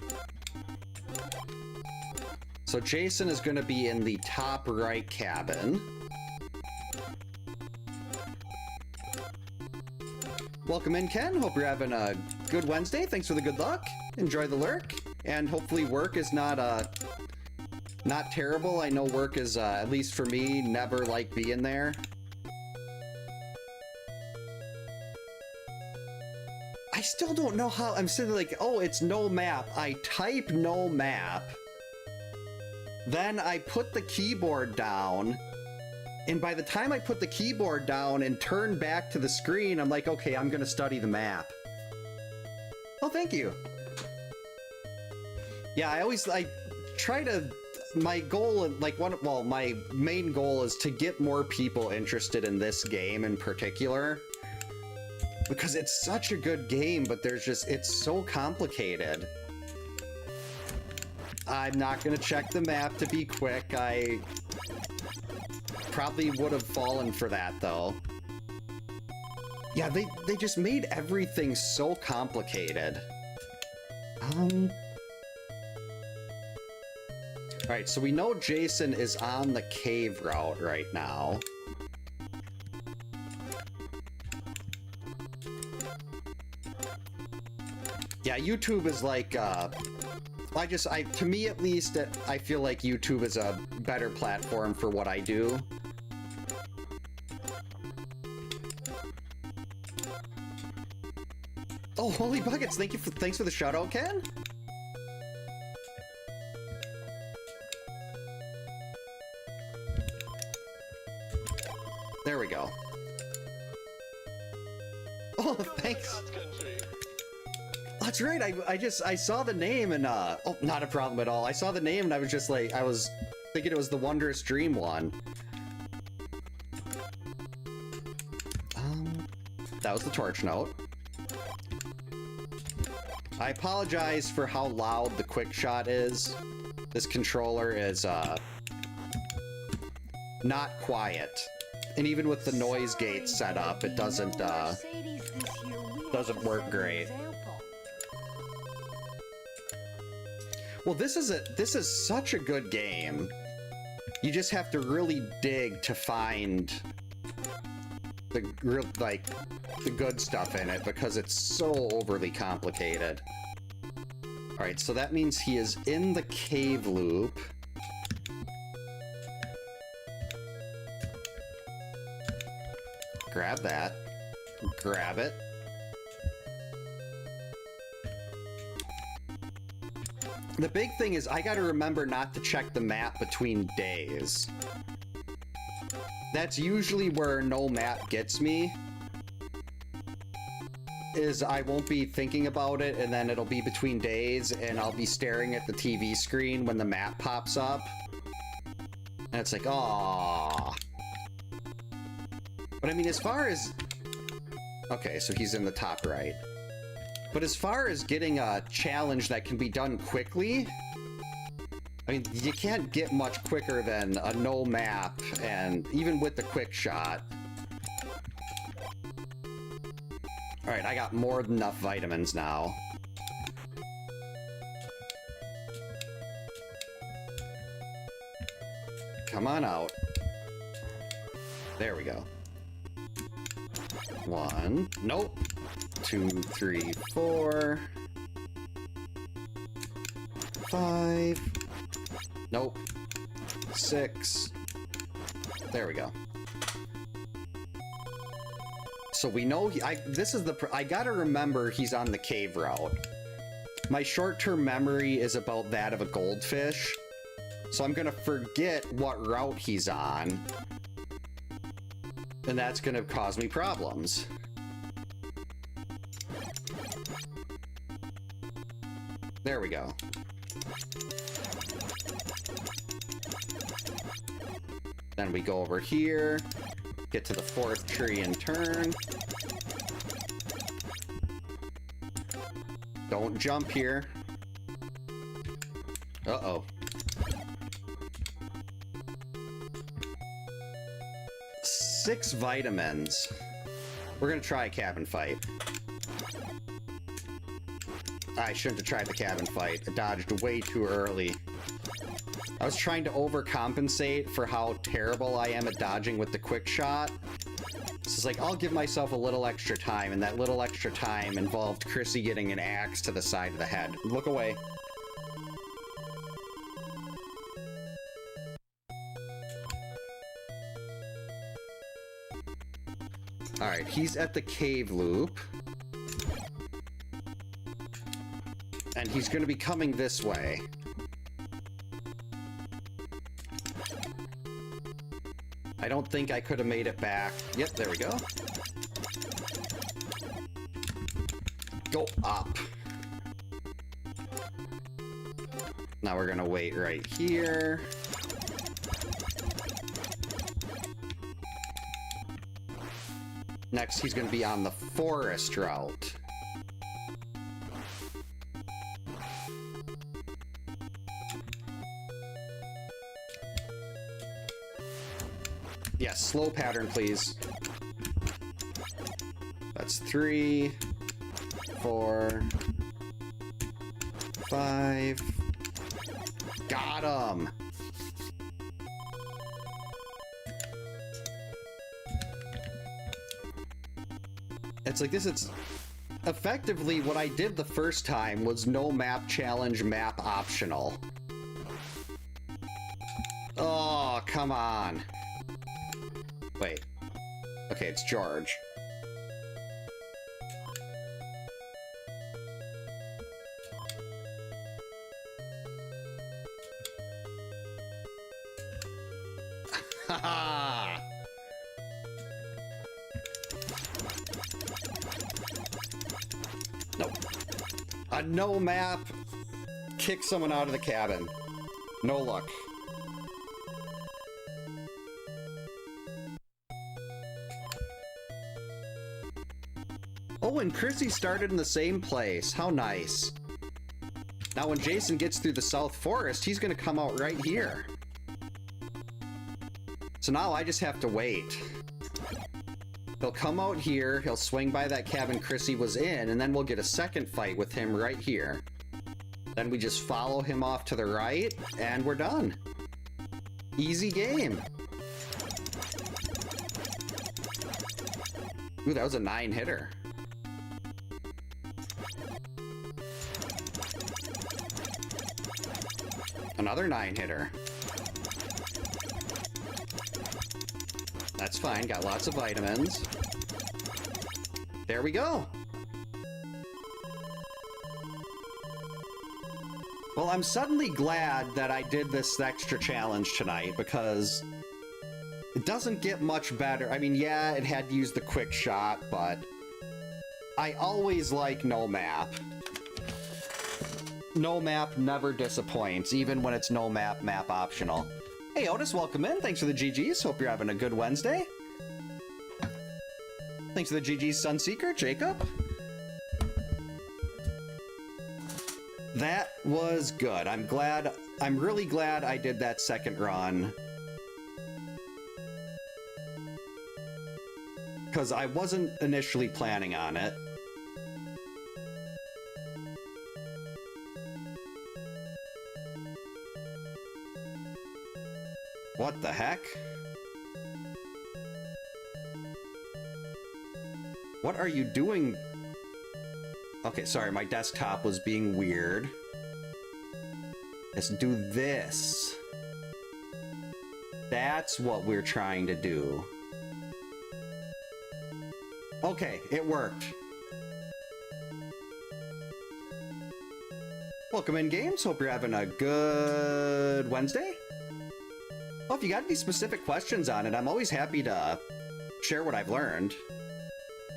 So Jason is going to be in the top right cabin. Welcome in, Ken. Hope you're having a good Wednesday. Thanks for the good luck. Enjoy the lurk. And hopefully work is not terrible. I know work is, at least for me, never like being there. I still don't know how. I'm sitting like, oh, it's no map. I type no map. Then I put the keyboard down. And by the time I put the keyboard down and turn back to the screen, I'm like, okay, I'm gonna study the map. Oh, thank you. Yeah, I try to, my goal, like my main goal is to get more people interested in this game in particular. Because it's such a good game, but it's so complicated. I'm not gonna check the map to be quick. I probably would have fallen for that, though. Yeah, they just made everything so complicated. Alright, so we know Jason is on the cave route right now. Yeah, YouTube is like, to me at least, I feel like YouTube is a better platform for what I do. Oh, holy buckets! Thanks for the shout out, Ken. There we go. Oh, thanks. That's right. I saw the name and oh, not a problem at all. I saw the name and I was just like, I was thinking it was the Wondrous Dream one. That was the torch note. I apologize for how loud the quick shot is. This controller is not quiet. And even with the noise gate set up, it doesn't work great. Well, this is such a good game. You just have to really dig to find the good stuff in it because it's so overly complicated. All right, so that means he is in the cave loop. Grab that. Grab it. The big thing is I gotta remember not to check the map between days. That's usually where no map gets me. is I won't be thinking about it, and then it'll be between days, and I'll be staring at the TV screen when the map pops up. And it's like, aww. But I mean, as far as... Okay, so he's in the top right. But as far as getting a challenge that can be done quickly, I mean, you can't get much quicker than a no map, and even with the quick shot. Alright, I got more than enough vitamins now. Come on out. There we go. 1. Nope. 2, 3, 4. 5. Nope. 6. There we go. So we know I gotta remember he's on the cave route. My short-term memory is about that of a goldfish, so I'm gonna forget what route he's on, and that's gonna cause me problems. There we go. Then we go over here, get to the 4th tree and turn. Don't jump here. Uh-oh. Six vitamins. We're gonna try a cabin fight. I shouldn't have tried the cabin fight. I dodged way too early. I was trying to overcompensate for how terrible I am at dodging with the quick shot. So it's like, I'll give myself a little extra time, and that little extra time involved Crissy getting an axe to the side of the head. Look away. Alright, he's at the cave loop. And he's gonna be coming this way. I don't think I could have made it back. Yep, there we go. Go up. Now we're gonna wait right here. Next, he's gonna be on the forest route. Yes, slow pattern, please. That's 3, 4, 5. Got him! It's like this, it's effectively what I did the first time was no map challenge, map optional. Oh, come on. Wait. Okay, it's George. Haha! Nope. A no map, kick someone out of the cabin. No luck. Oh, and Crissy started in the same place. How nice. Now when Jason gets through the South Forest, he's gonna come out right here. So now I just have to wait. He'll come out here, he'll swing by that cabin Crissy was in, and then we'll get a second fight with him right here. Then we just follow him off to the right, and we're done. Easy game. Ooh, that was a 9-hitter. Another 9-hitter. That's fine, got lots of vitamins. There we go. Well, I'm suddenly glad that I did this extra challenge tonight, because it doesn't get much better. I mean, yeah, it had to use the quick shot, but I always like no map. No map never disappoints, even when it's no map, map optional. Hey Otis, welcome in. Thanks for the GGs. Hope you're having a good Wednesday. Thanks for the GGs, Sunseeker, Jacob. That was good. I'm really glad I did that second run. Because I wasn't initially planning on it. What the heck? What are you doing? Okay, sorry, my desktop was being weird. Let's do this. That's what we're trying to do. Okay, it worked. Welcome in, games. Hope you're having a good Wednesday. Well, if you got any specific questions on it, I'm always happy to share what I've learned.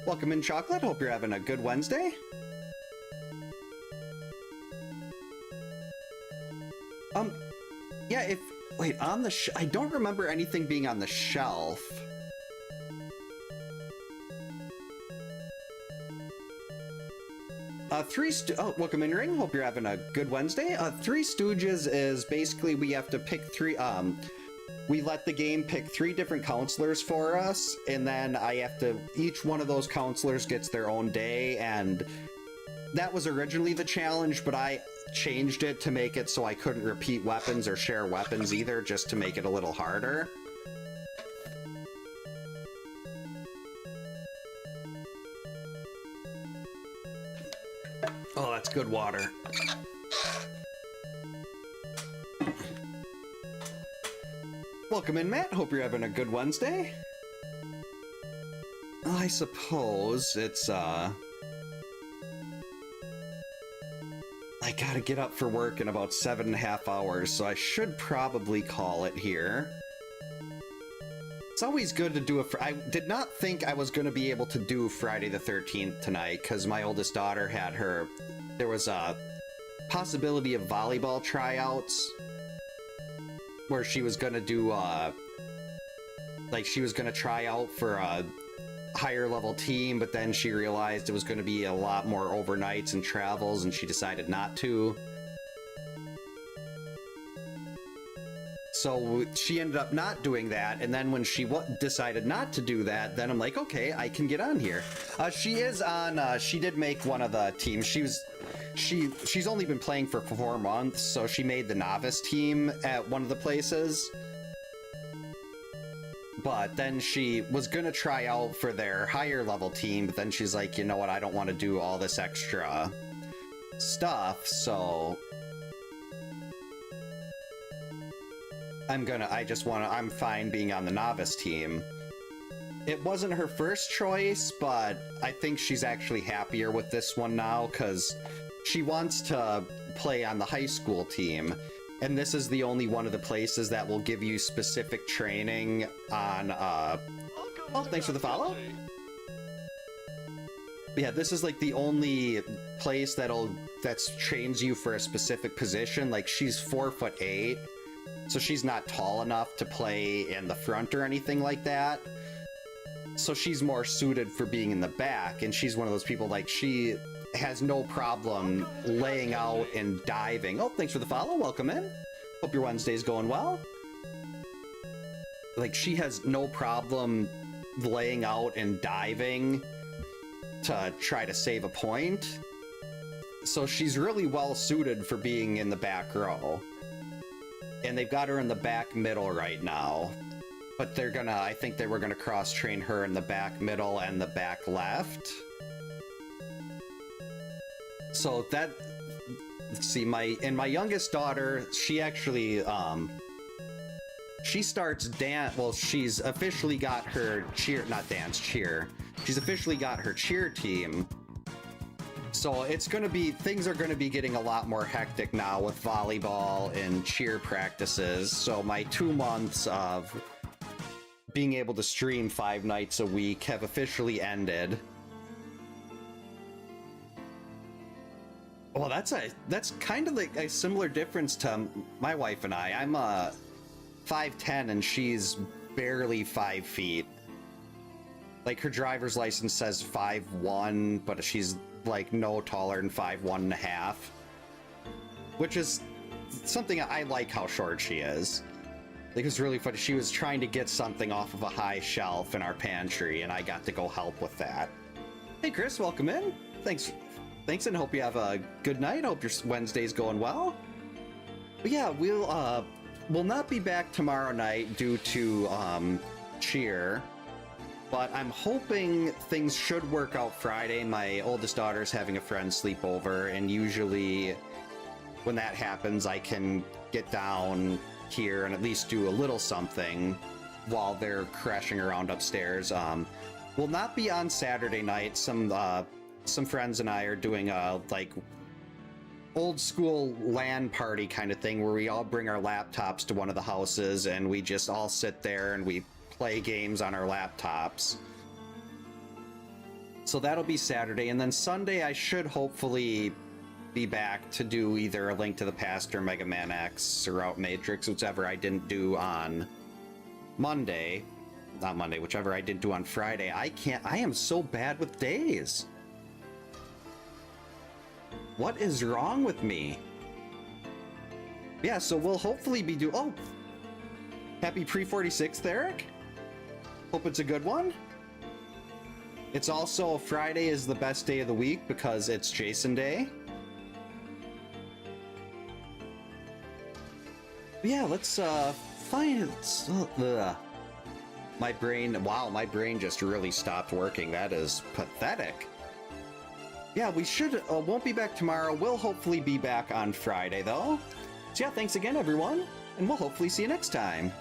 Welcome in, Chocolate. Hope you're having a good Wednesday. Yeah, wait, on the I don't remember anything being on the shelf. Welcome in, Ring. Hope you're having a good Wednesday. Three Stooges is basically we have to pick three, we let the game pick 3 different counselors for us, and then I have to, each one of those counselors gets their own day, and that was originally the challenge, but I changed it to make it so I couldn't repeat weapons or share weapons either, just to make it a little harder. Oh, that's good water. Welcome in, Matt. Hope you're having a good Wednesday. I suppose it's, I gotta get up for work in about 7.5 hours, so I should probably call it here. It's always good to do I did not think I was going to be able to do Friday the 13th tonight, because my oldest daughter had there was a possibility of volleyball tryouts, where she was going to do, she was going to try out for a higher level team, but then she realized it was going to be a lot more overnights and travels, and she decided not to. So she ended up not doing that, and then when she decided not to do that, then I'm like, okay, I can get on here. She is on, she did make one of the teams. She's only been playing for 4 months, so she made the novice team at one of the places. But then she was gonna try out for their higher level team, but then she's like, you know what, I don't want to do all this extra stuff, so I'm fine being on the novice team. It wasn't her first choice, but I think she's actually happier with this one now, because she wants to play on the high school team, and this is the only one of the places that will give you specific training on, oh, thanks for the follow. Yeah, this is like the only place that trains you for a specific position. Like, she's 4'8", so she's not tall enough to play in the front or anything like that. So she's more suited for being in the back, and she's one of those people, like, she has no problem laying out and diving. Oh, thanks for the follow. Welcome in. Hope your Wednesday's going well. Like, she has no problem laying out and diving to try to save a point. So she's really well suited for being in the back row. And they've got her in the back middle right now. But I think they were gonna cross-train her in the back middle and the back left. So that, let's see, my youngest daughter, she actually, she starts she's officially got her cheer. She's officially got her cheer team. So things are gonna be getting a lot more hectic now with volleyball and cheer practices. So my 2 months of being able to stream 5 nights a week have officially ended. Well, that's kind of like a similar difference to my wife and I. I'm 5'10" and she's barely 5 feet. Like her driver's license says 5'1", but she's like no taller than 5'1.5", which is something I like how short she is. Like, it's really funny. She was trying to get something off of a high shelf in our pantry, and I got to go help with that. Hey, Chris, welcome in. Thanks, and hope you have a good night. Hope your Wednesday's going well. But yeah, we'll not be back tomorrow night due to cheer, but I'm hoping things should work out Friday. My oldest daughter's having a friend sleep over, and usually when that happens, I can get down here and at least do a little something while they're crashing around upstairs. We'll not be on Saturday night. Some friends and I are doing a like old school LAN party kind of thing where we all bring our laptops to one of the houses and we just all sit there and we play games on our laptops. So that'll be Saturday, and then Sunday I should hopefully be back to do either A Link to the Past or Mega Man X or Route Matrix, whichever I didn't do on Monday. Not Monday, whichever I didn't do on Friday. I am so bad with days. What is wrong with me? Yeah, so we'll hopefully be oh! Happy pre-46th, Eric. Hope it's a good one. It's also Friday is the best day of the week because it's Jason Day. Yeah, let's find my brain. Wow, my brain just really stopped working. That is pathetic. Yeah, we won't be back tomorrow. We'll hopefully be back on Friday though. So yeah, thanks again everyone, and we'll hopefully see you next time.